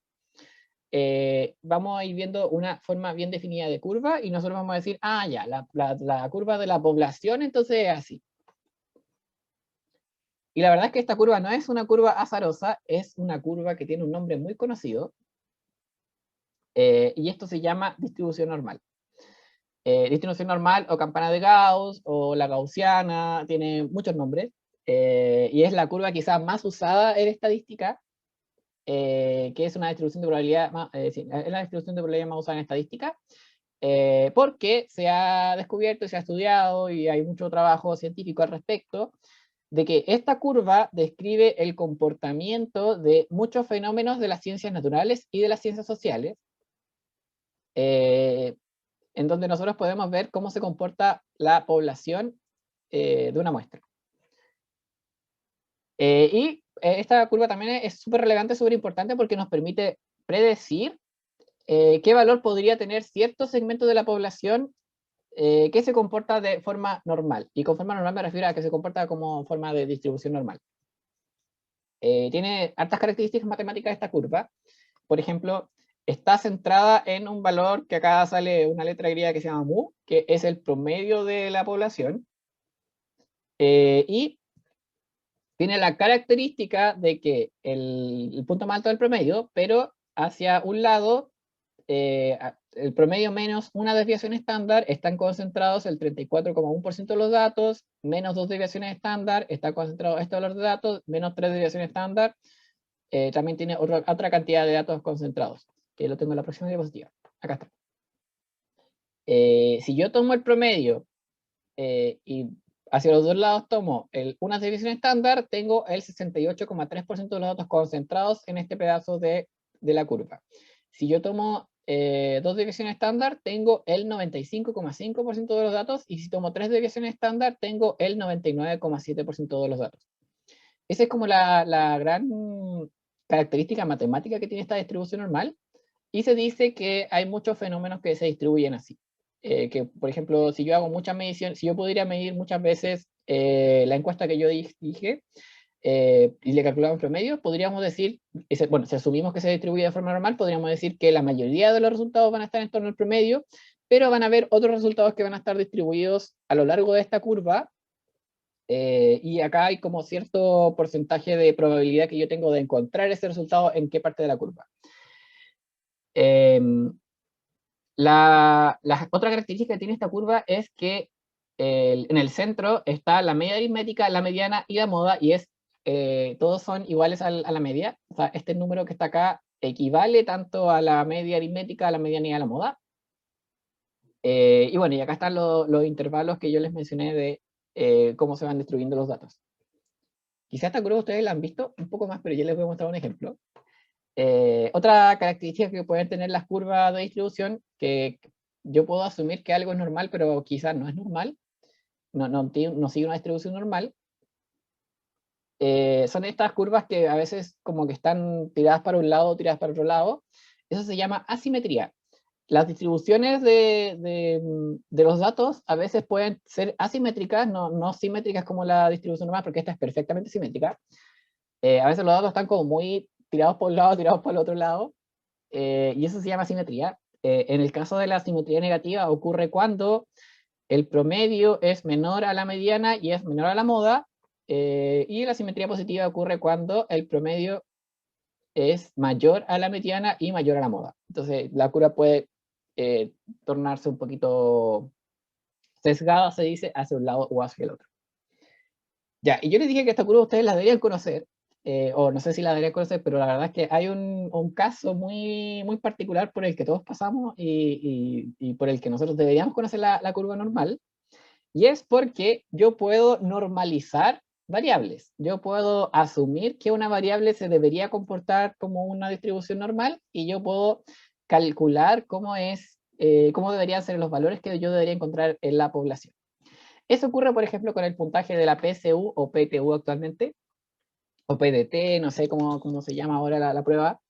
vamos a ir viendo una forma bien definida de curva, y nosotros vamos a decir, ah, ya, la curva de la población entonces es así. Y la verdad es que esta curva no es una curva azarosa, es una curva que tiene un nombre muy conocido, y esto se llama distribución normal. Distribución normal o campana de Gauss o la gaussiana, tiene muchos nombres, y es la curva quizás más usada en estadística, que es una distribución de probabilidad más, sí, es la distribución de probabilidad más usada en estadística, porque se ha descubierto y se ha estudiado y hay mucho trabajo científico al respecto, de que esta curva describe el comportamiento de muchos fenómenos de las ciencias naturales y de las ciencias sociales, en donde nosotros podemos ver cómo se comporta la población de una muestra. Esta curva también es súper relevante, súper importante, porque nos permite predecir qué valor podría tener cierto segmento de la población que se comporta de forma normal. Y con forma normal me refiero a que se comporta como forma de distribución normal. Tiene hartas características matemáticas esta curva. Por ejemplo, está centrada en un valor que acá sale una letra griega que se llama mu, que es el promedio de la población. Y tiene la característica de que el punto más alto del promedio, pero hacia un lado, el promedio menos una desviación estándar, están concentrados el 34,1% de los datos, menos 2 desviaciones estándar, está concentrado este valor de datos, menos 3 desviaciones estándar, también tiene otra cantidad de datos concentrados, que lo tengo en la próxima diapositiva. Acá está. Si yo tomo el promedio y hacia los dos lados tomo una desviación estándar, tengo el 68,3% de los datos concentrados en este pedazo de la curva. Si yo tomo dos desviaciones estándar, tengo el 95,5% de los datos, y si tomo tres desviaciones estándar, tengo el 99,7% de los datos. Esa es como la gran característica matemática que tiene esta distribución normal, y se dice que hay muchos fenómenos que se distribuyen así. Que, por ejemplo, si yo hago muchas mediciones, si yo pudiera medir muchas veces la encuesta que yo dije, y le calculamos promedio, podríamos decir, bueno, si asumimos que se distribuye de forma normal, podríamos decir que la mayoría de los resultados van a estar en torno al promedio, pero van a haber otros resultados que van a estar distribuidos a lo largo de esta curva, y acá hay como cierto porcentaje de probabilidad que yo tengo de encontrar ese resultado en qué parte de la curva. La otra característica que tiene esta curva es que en el centro está la media aritmética, la mediana y la moda, y todos son iguales a la media. O sea, este número que está acá equivale tanto a la media aritmética, a la mediana y a la moda. Y bueno, y acá están los intervalos que yo les mencioné de cómo se van destruyendo los datos. Quizás esta curva ustedes la han visto un poco más, pero yo les voy a mostrar un ejemplo. Otra característica que pueden tener las curvas de distribución, que yo puedo asumir que algo es normal, pero quizás no es normal, no sigue una distribución normal, son estas curvas que a veces como que están tiradas para un lado o tiradas para otro lado. Eso se llama asimetría. Las distribuciones de los datos a veces pueden ser asimétricas, no simétricas como la distribución normal, porque esta es perfectamente simétrica. A veces los datos están como muy tirados por un lado, tirados por el otro lado, y eso se llama simetría. En el caso de la simetría negativa ocurre cuando el promedio es menor a la mediana y es menor a la moda, y la simetría positiva ocurre cuando el promedio es mayor a la mediana y mayor a la moda. Entonces la curva puede tornarse un poquito sesgada, se dice, hacia un lado o hacia el otro. Ya, y yo les dije que esta curva ustedes la deberían conocer, o no sé si la deberían conocer, pero la verdad es que hay un caso muy particular por el que todos pasamos, y por el que nosotros deberíamos conocer la curva normal, y es porque yo puedo normalizar variables. Yo puedo asumir que una variable se debería comportar como una distribución normal, y yo puedo calcular cómo deberían ser los valores que yo debería encontrar en la población. Eso ocurre, por ejemplo, con el puntaje de la PSU o PTU actualmente, o PDT, no sé cómo se llama ahora la prueba.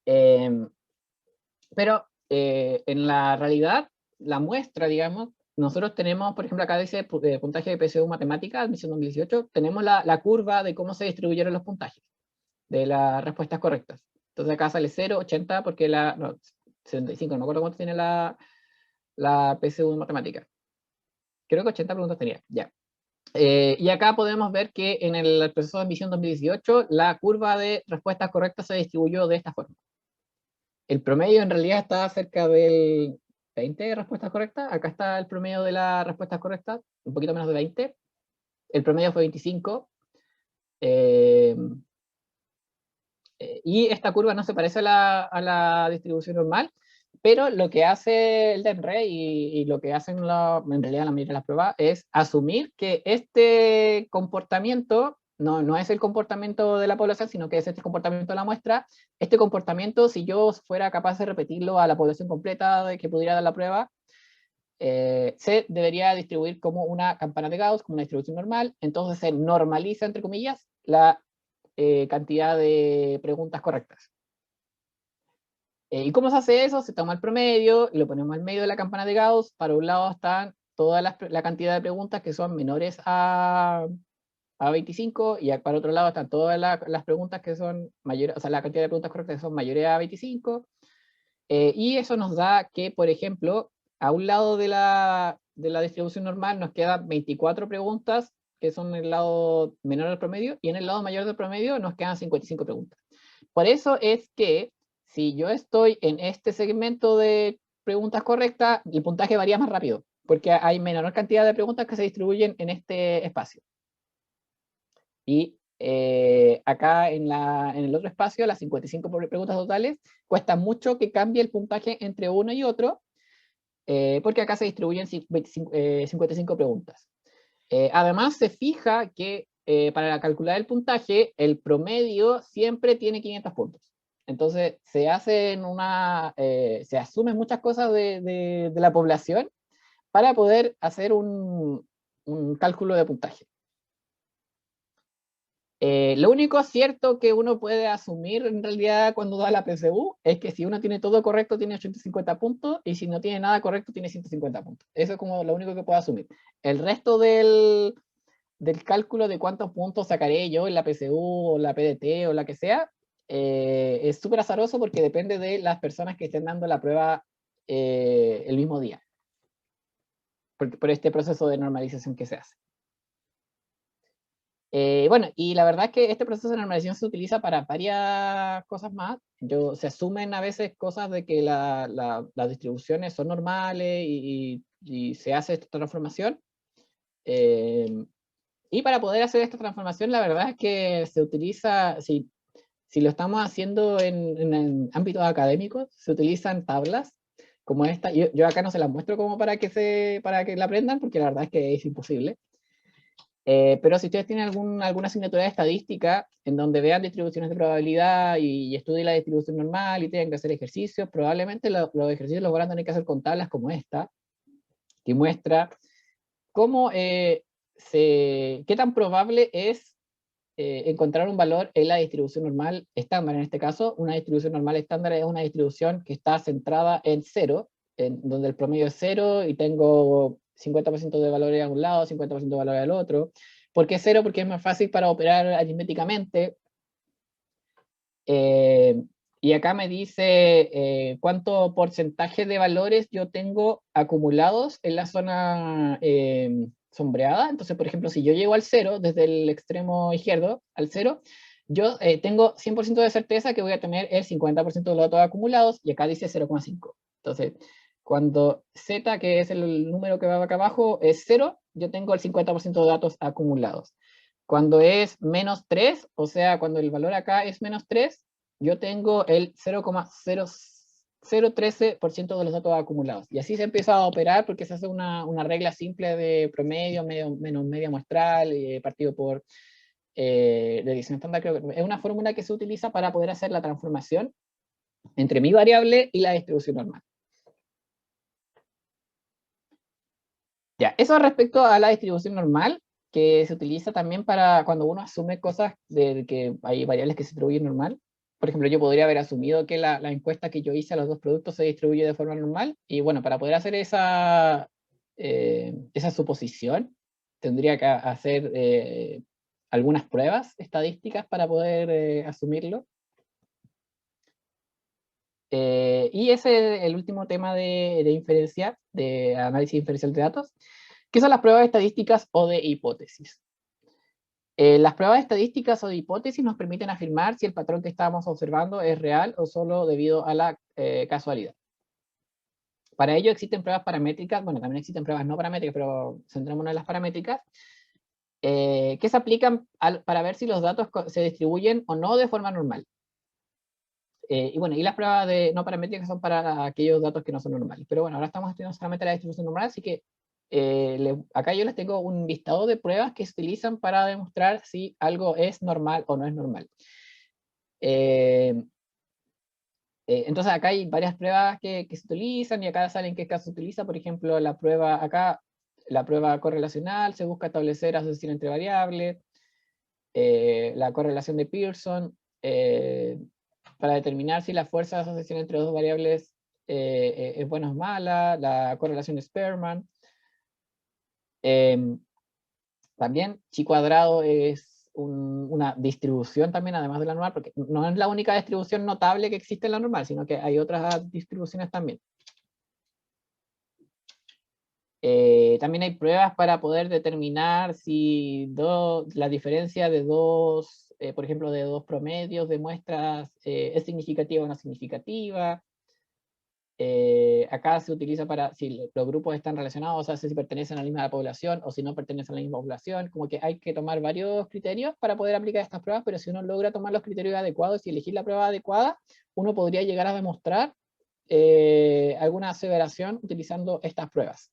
Pero en la realidad, la muestra, digamos, nosotros tenemos, por ejemplo, acá dice puntaje de PSU matemática, admisión 2018, tenemos la curva de cómo se distribuyeron los puntajes de las respuestas correctas. Entonces acá sale 0, 80, porque no, 75, no me acuerdo cuánto tiene la PSU en matemática. Creo que 80 preguntas tenía, ya. Y acá podemos ver que en el proceso de admisión 2018, la curva de respuestas correctas se distribuyó de esta forma. El promedio en realidad está cerca del 20 de respuestas correctas. Acá está el promedio de las respuestas correctas, un poquito menos de 20. El promedio fue 25. Eh, y esta curva no se parece a la distribución normal, pero lo que hace el DENRE y lo que hacen en realidad la mayoría de las pruebas es asumir que este comportamiento no es el comportamiento de la población, sino que es este comportamiento de la muestra. Este comportamiento, si yo fuera capaz de repetirlo a la población completa de que pudiera dar la prueba, se debería distribuir como una campana de Gauss, como una distribución normal. Entonces se normaliza, entre comillas, la cantidad de preguntas correctas. ¿Y cómo se hace eso? Se toma el promedio y lo ponemos en medio de la campana de Gauss. Para un lado están toda la cantidad de preguntas que son menores a 25, y para otro lado están todas las preguntas que son mayores, o sea, la cantidad de preguntas correctas que son mayores a 25. Y eso nos da que, por ejemplo, a un lado de la distribución normal nos quedan 24 preguntas que son en el lado menor del promedio, y en el lado mayor del promedio nos quedan 55 preguntas. Por eso es que si yo estoy en este segmento de preguntas correctas, el puntaje varía más rápido, porque hay menor cantidad de preguntas que se distribuyen en este espacio. Y acá en el otro espacio, las 55 preguntas totales, cuesta mucho que cambie el puntaje entre uno y otro, porque acá se distribuyen 55 preguntas. Además, se fija que para calcular el puntaje, el promedio siempre tiene 500 puntos. Entonces, se asumen muchas cosas de la población para poder hacer un cálculo de puntaje. Lo único cierto que uno puede asumir en realidad cuando da la PSU es que si uno tiene todo correcto tiene 850 puntos, y si no tiene nada correcto tiene 150 puntos. Eso es como lo único que puedo asumir. El resto del cálculo de cuántos puntos sacaré yo en la PSU o la PDT o la que sea, es súper azaroso porque depende de las personas que estén dando la prueba el mismo día, por este proceso de normalización que se hace. Bueno, y la verdad es que este proceso de normalización se utiliza para varias cosas más. Se asumen a veces cosas de que las distribuciones son normales y se hace esta transformación. Y para poder hacer esta transformación, la verdad es que se utiliza, si lo estamos haciendo en ámbitos académicos, se utilizan tablas como esta. Yo acá no se las muestro como para que la aprendan, porque la verdad es que es imposible. Pero si ustedes tienen alguna asignatura de estadística en donde vean distribuciones de probabilidad y estudien la distribución normal y tengan que hacer ejercicios, probablemente los ejercicios los van a tener que hacer con tablas como esta, que muestra cómo, qué tan probable es encontrar un valor en la distribución normal estándar. En este caso, una distribución normal estándar es una distribución que está centrada en cero, donde el promedio es cero y tengo 50% de valores a un lado, 50% de valores al otro. ¿Por qué cero? Porque es más fácil para operar aritméticamente. Y acá me dice cuánto porcentaje de valores yo tengo acumulados en la zona sombreada. Entonces, por ejemplo, si yo llego al cero, desde el extremo izquierdo al cero, yo tengo 100% de certeza que voy a tener el 50% de los datos acumulados, y acá dice 0,5. Entonces, cuando z, que es el número que va acá abajo, es 0, yo tengo el 50% de datos acumulados. Cuando es menos 3, o sea, cuando el valor acá es menos 3, yo tengo el 0,0013% de los datos acumulados. Y así se empieza a operar porque se hace una regla simple de promedio menos media muestral partido por desviación estándar. Creo que es una fórmula que se utiliza para poder hacer la transformación entre mi variable y la distribución normal. Ya, eso respecto a la distribución normal, que se utiliza también para cuando uno asume cosas de que hay variables que se distribuyen normal. Por ejemplo, yo podría haber asumido que la encuesta que yo hice a los dos productos se distribuye de forma normal, y bueno, para poder hacer esa suposición, tendría que hacer algunas pruebas estadísticas para poder asumirlo. Y ese es el último tema de inferencia, de análisis inferencial de datos. ¿Qué son las pruebas estadísticas o de hipótesis? Las pruebas estadísticas o de hipótesis nos permiten afirmar si el patrón que estamos observando es real o solo debido a la casualidad. Para ello existen pruebas paramétricas, bueno, también existen pruebas no paramétricas, pero centrémonos en las paramétricas, que se aplican para ver si los datos se distribuyen o no de forma normal. Y bueno, y las pruebas no paramétricas son para aquellos datos que no son normales. Pero bueno, ahora estamos estudiando solamente la distribución normal, así que acá yo les tengo un listado de pruebas que se utilizan para demostrar si algo es normal o no es normal. Entonces acá hay varias pruebas que se utilizan y acá salen qué caso se utiliza. Por ejemplo, la prueba correlacional, se busca establecer asociación entre variables. La correlación de Pearson, para determinar si la fuerza de asociación entre dos variables es buena o mala. La correlación de Spearman. También chi cuadrado es una distribución también, además de la normal, porque no es la única distribución notable que existe en la normal, sino que hay otras distribuciones también. También hay pruebas para poder determinar si la diferencia de dos, por ejemplo, de dos promedios de muestras es significativa o no significativa. Acá se utiliza para si los grupos están relacionados, o sea, si pertenecen a la misma población o si no pertenecen a la misma población, como que hay que tomar varios criterios para poder aplicar estas pruebas, pero si uno logra tomar los criterios adecuados y elegir la prueba adecuada, uno podría llegar a demostrar alguna aseveración utilizando estas pruebas.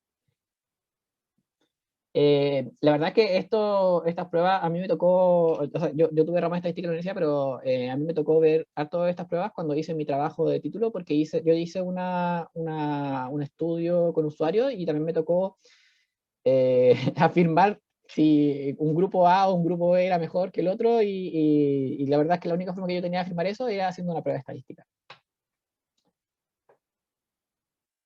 La verdad es que estas pruebas a mí me tocó, o sea, yo tuve rama de estadística en la universidad, pero a mí me tocó ver a todas estas pruebas cuando hice mi trabajo de título, porque yo hice un estudio con usuarios y también me tocó afirmar si un grupo A o un grupo B era mejor que el otro y la verdad es que la única forma que yo tenía de afirmar eso era haciendo una prueba estadística.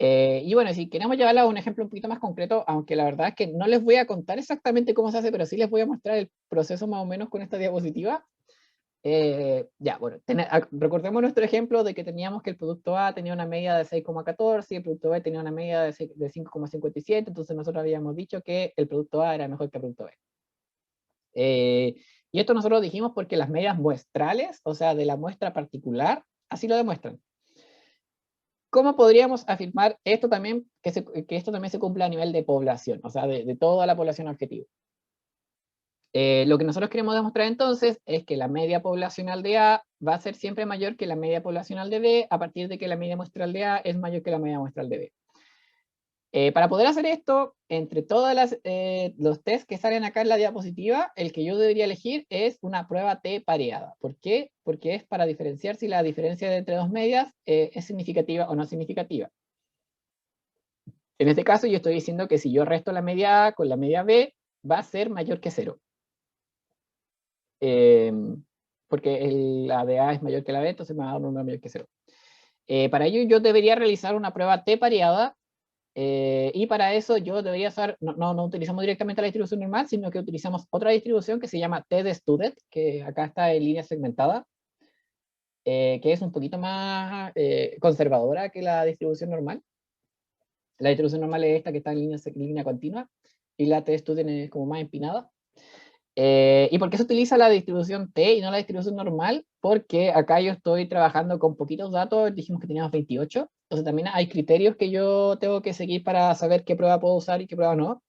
Y bueno, si queremos llevarla a un ejemplo un poquito más concreto, aunque la verdad es que no les voy a contar exactamente cómo se hace, pero sí les voy a mostrar el proceso más o menos con esta diapositiva. Ya, bueno, recordemos nuestro ejemplo de que teníamos que el producto A tenía una media de 6,14 y el producto B tenía una media de 5,57, entonces nosotros habíamos dicho que el producto A era mejor que el producto B. Y esto nosotros lo dijimos porque las medias muestrales, o sea, de la muestra particular, así lo demuestran. ¿Cómo podríamos afirmar esto también, que esto también se cumple a nivel de población, o sea, de toda la población objetivo? Lo que nosotros queremos demostrar entonces es que la media poblacional de A va a ser siempre mayor que la media poblacional de B a partir de que la media muestral de A es mayor que la media muestral de B. Para poder hacer esto, entre todos los tests que salen acá en la diapositiva, el que yo debería elegir es una prueba T pareada. ¿Por qué? Porque es para diferenciar si la diferencia entre dos medias es significativa o no significativa. En este caso yo estoy diciendo que si yo resto la media A con la media B, va a ser mayor que 0. Porque la de A es mayor que la B, entonces me va a dar un número mayor que 0. Para ello yo debería realizar una prueba T pareada, y para eso yo debería usar, no utilizamos directamente la distribución normal, sino que utilizamos otra distribución que se llama T de Student, que acá está en línea segmentada, que es un poquito más conservadora que la distribución normal. La distribución normal es esta que está en línea continua, y la T de Student es como más empinada. ¿Y por qué se utiliza la distribución T y no la distribución normal? Porque acá yo estoy trabajando con poquitos datos, dijimos que teníamos 28, entonces también hay criterios que yo tengo que seguir para saber qué prueba puedo usar y qué prueba no.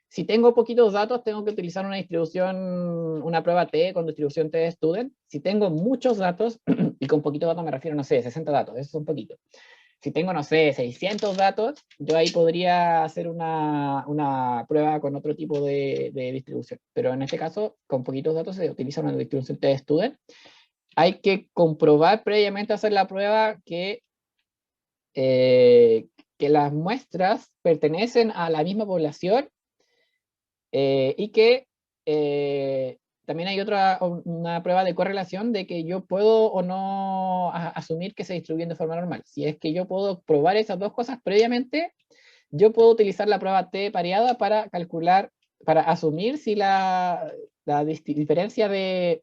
Si tengo poquitos datos, tengo que utilizar una prueba T con distribución T de student. Si tengo muchos datos, y con poquitos datos me refiero, no sé, 60 datos, eso es un poquito. Si tengo, no sé, 600 datos, yo ahí podría hacer una prueba con otro tipo de distribución. Pero en este caso, con poquitos datos se utiliza una distribución T-Student. Hay que comprobar previamente a hacer la prueba que las muestras pertenecen a la misma población y que también hay una prueba de correlación de que yo puedo o no asumir que se distribuyen de forma normal. Si es que yo puedo probar esas dos cosas previamente, yo puedo utilizar la prueba T pareada para calcular, para asumir si la diferencia de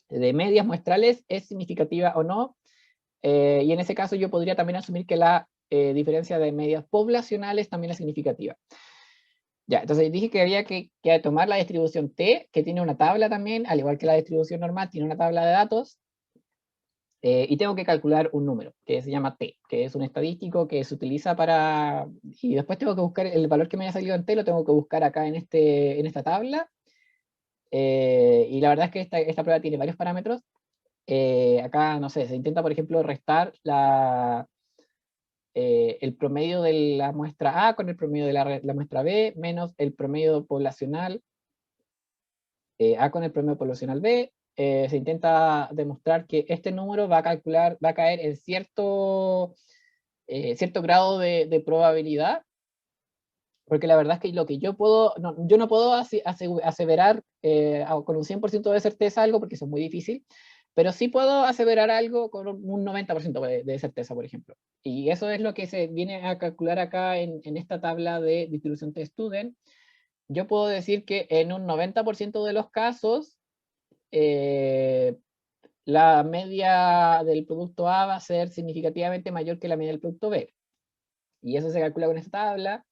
medias muestrales es significativa o no. Y en ese caso yo podría también asumir que la diferencia de medias poblacionales también es significativa. Ya, entonces dije que había que tomar la distribución T, que tiene una tabla también, al igual que la distribución normal, tiene una tabla de datos, y tengo que calcular un número, que se llama T, que es un estadístico que se utiliza para... Y después tengo que buscar el valor que me haya salido en T, lo tengo que buscar acá en esta tabla, y la verdad es que esta prueba tiene varios parámetros. Acá, no sé, se intenta, por ejemplo, restar el promedio de la muestra A con el promedio de la muestra B, menos el promedio poblacional A con el promedio poblacional B. Se intenta demostrar que este número va a caer en cierto grado de probabilidad, porque la verdad es que lo que yo puedo, yo no puedo aseverar con un 100% de certeza algo, porque eso es muy difícil, pero sí puedo aseverar algo con un 90% de certeza, por ejemplo. Y eso es lo que se viene a calcular acá en esta tabla de distribución T-Student. Yo puedo decir que en un 90% de los casos, la media del producto A va a ser significativamente mayor que la media del producto B. Y eso se calcula con esta tabla.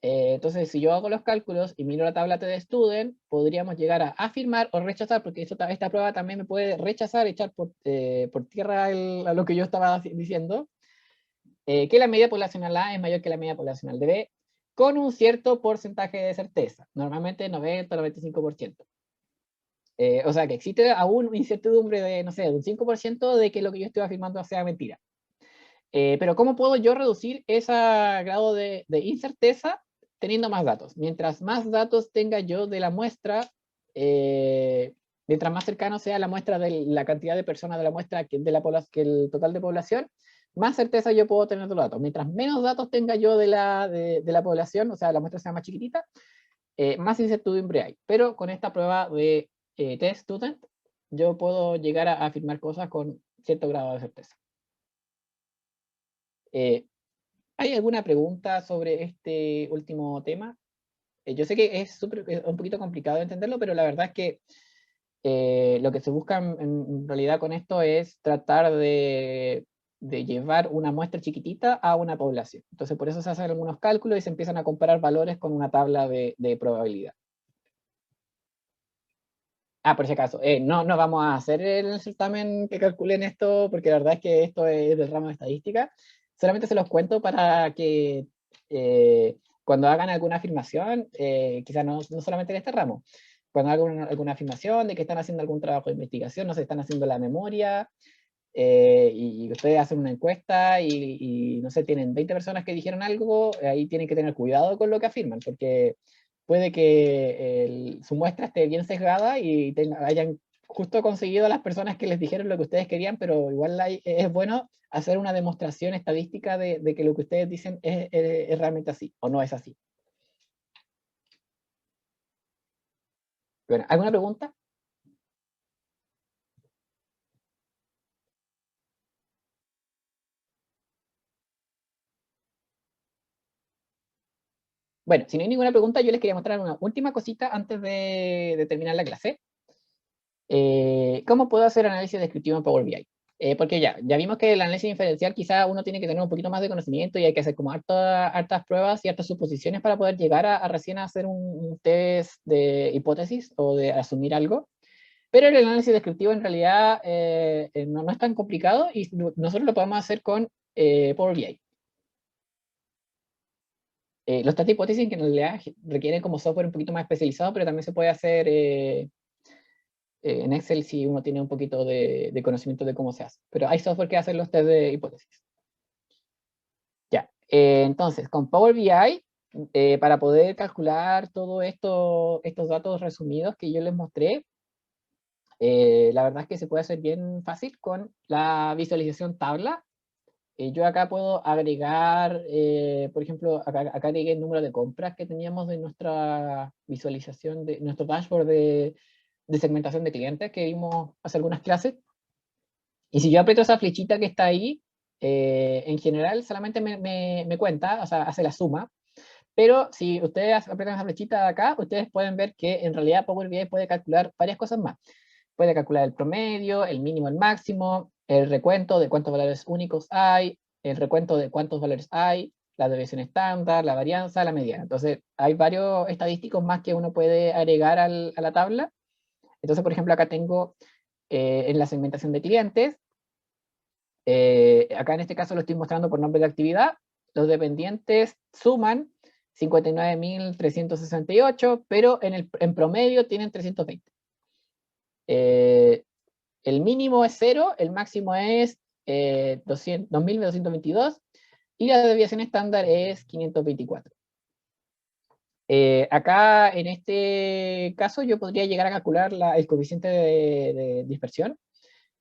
Entonces, si yo hago los cálculos y miro la tabla T-Student, podríamos llegar a afirmar o rechazar, porque esta prueba también me puede rechazar, echar por tierra a lo que yo estaba diciendo, que la media poblacional A es mayor que la media poblacional de B, con un cierto porcentaje de certeza, normalmente 90-95%. O sea que existe aún una incertidumbre de, no sé, de un 5% de que lo que yo estoy afirmando sea mentira. Pero ¿cómo puedo yo reducir ese grado de incerteza teniendo más datos? Mientras más datos tenga yo de la muestra, mientras más cercano sea la muestra de la cantidad de personas de la muestra que el total de población, más certeza yo puedo tener de los datos. Mientras menos datos tenga yo de la población, o sea, la muestra sea más chiquitita, más incertidumbre hay. Pero con esta prueba de test student, yo puedo llegar a afirmar cosas con cierto grado de certeza. ¿Hay alguna pregunta sobre este último tema? Yo sé que es un poquito complicado de entenderlo, pero la verdad es que lo que se busca en realidad con esto es tratar de llevar una muestra chiquitita a una población. Entonces, por eso se hacen algunos cálculos y se empiezan a comparar valores con una tabla de probabilidad. Por si acaso, no vamos a hacer el certamen que calculen esto, porque la verdad es que esto es del ramo de estadística. Solamente se los cuento para que cuando hagan alguna afirmación, quizás no solamente en este ramo, cuando hagan alguna afirmación de que están haciendo algún trabajo de investigación, no se están haciendo la memoria, y ustedes hacen una encuesta y, no sé, tienen 20 personas que dijeron algo, ahí tienen que tener cuidado con lo que afirman, porque puede que su muestra esté bien sesgada y hayan justo conseguido a las personas que les dijeron lo que ustedes querían, pero igual es bueno hacer una demostración estadística de que lo que ustedes dicen es realmente así, o no es así. Bueno, ¿alguna pregunta? Bueno, si no hay ninguna pregunta, yo les quería mostrar una última cosita antes de terminar la clase. ¿Cómo puedo hacer análisis descriptivo en Power BI? Porque ya vimos que el análisis inferencial quizá uno tiene que tener un poquito más de conocimiento y hay que hacer como hartas pruebas y hartas suposiciones para poder llegar a recién hacer un test de hipótesis o de asumir algo. Pero el análisis descriptivo en realidad no es tan complicado y nosotros lo podemos hacer con Power BI. Los test de hipótesis que en realidad requieren como software un poquito más especializado, pero también se puede hacer en Excel si uno tiene un poquito de conocimiento de cómo se hace. Pero hay software que hace los test de hipótesis. Ya, entonces, con Power BI, para poder calcular todos estos datos resumidos que yo les mostré, la verdad es que se puede hacer bien fácil con la visualización tabla. Yo acá puedo agregar, por ejemplo, acá agregué el número de compras que teníamos de nuestra visualización, de nuestro dashboard de segmentación de clientes que vimos hace algunas clases. Y si yo aprieto esa flechita que está ahí, en general solamente me cuenta, o sea, hace la suma. Pero si ustedes aprietan esa flechita de acá, ustedes pueden ver que en realidad Power BI puede calcular varias cosas más. Puede calcular el promedio, el mínimo, el máximo, el recuento de cuántos valores únicos hay, el recuento de cuántos valores hay, la desviación estándar, la varianza, la mediana. Entonces, hay varios estadísticos más que uno puede agregar a la tabla. Entonces, por ejemplo, acá tengo en la segmentación de clientes, acá en este caso lo estoy mostrando por nombre de actividad, los dependientes suman 59.368, pero en promedio tienen 320. El mínimo es 0, el máximo es 2.222 y la desviación estándar es 524. Acá en este caso yo podría llegar a calcular el coeficiente de dispersión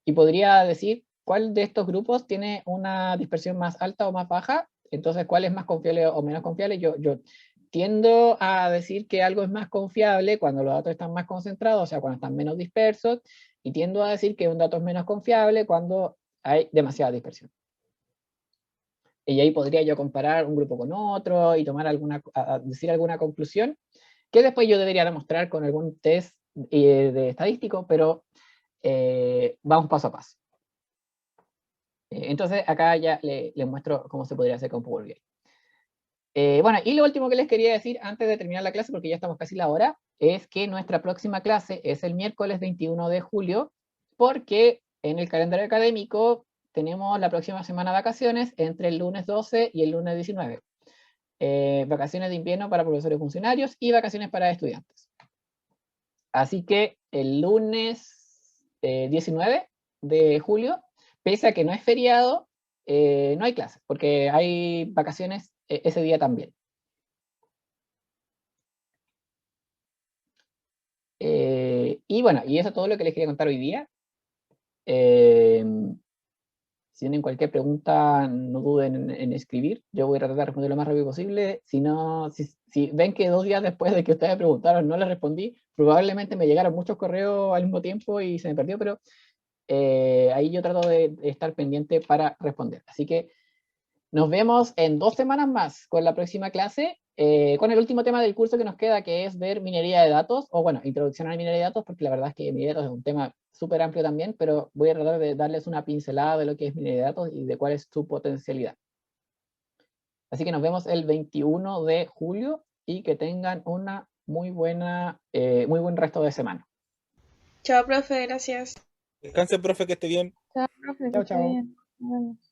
y podría decir cuál de estos grupos tiene una dispersión más alta o más baja, entonces cuál es más confiable o menos confiable. Yo tiendo a decir que algo es más confiable cuando los datos están más concentrados, o sea, cuando están menos dispersos, y tiendo a decir que un dato es menos confiable cuando hay demasiada dispersión. Y ahí podría yo comparar un grupo con otro y tomar decir alguna conclusión, que después yo debería demostrar con algún test de estadístico, pero vamos paso a paso. Entonces acá ya les muestro cómo se podría hacer con Power BI. Bueno, y lo último que les quería decir antes de terminar la clase, porque ya estamos casi la hora, es que nuestra próxima clase es el miércoles 21 de julio, porque en el calendario académico tenemos la próxima semana de vacaciones entre el lunes 12 y el lunes 19. Vacaciones de invierno para profesores funcionarios y vacaciones para estudiantes. Así que el lunes 19 de julio, pese a que no es feriado, no hay clases, porque hay vacaciones ese día también. Y bueno, y eso es todo lo que les quería contar hoy día. Si tienen cualquier pregunta, no duden en escribir. Yo voy a tratar de responder lo más rápido posible. Si no, si ven que 2 días después de que ustedes preguntaron no les respondí, probablemente me llegaron muchos correos al mismo tiempo y se me perdió, pero ahí yo trato de estar pendiente para responder. Así que nos vemos en 2 semanas más con la próxima clase, con el último tema del curso que nos queda, que es ver minería de datos, o bueno, introducción a la minería de datos, porque la verdad es que minería de datos es un tema súper amplio también, pero voy a tratar de darles una pincelada de lo que es minería de datos y de cuál es su potencialidad. Así que nos vemos el 21 de julio y que tengan una muy buen resto de semana. Chao, profe, gracias. Descanse, profe, que esté bien. Chao, profe, que Chao, esté chao. bien. Nos vemos.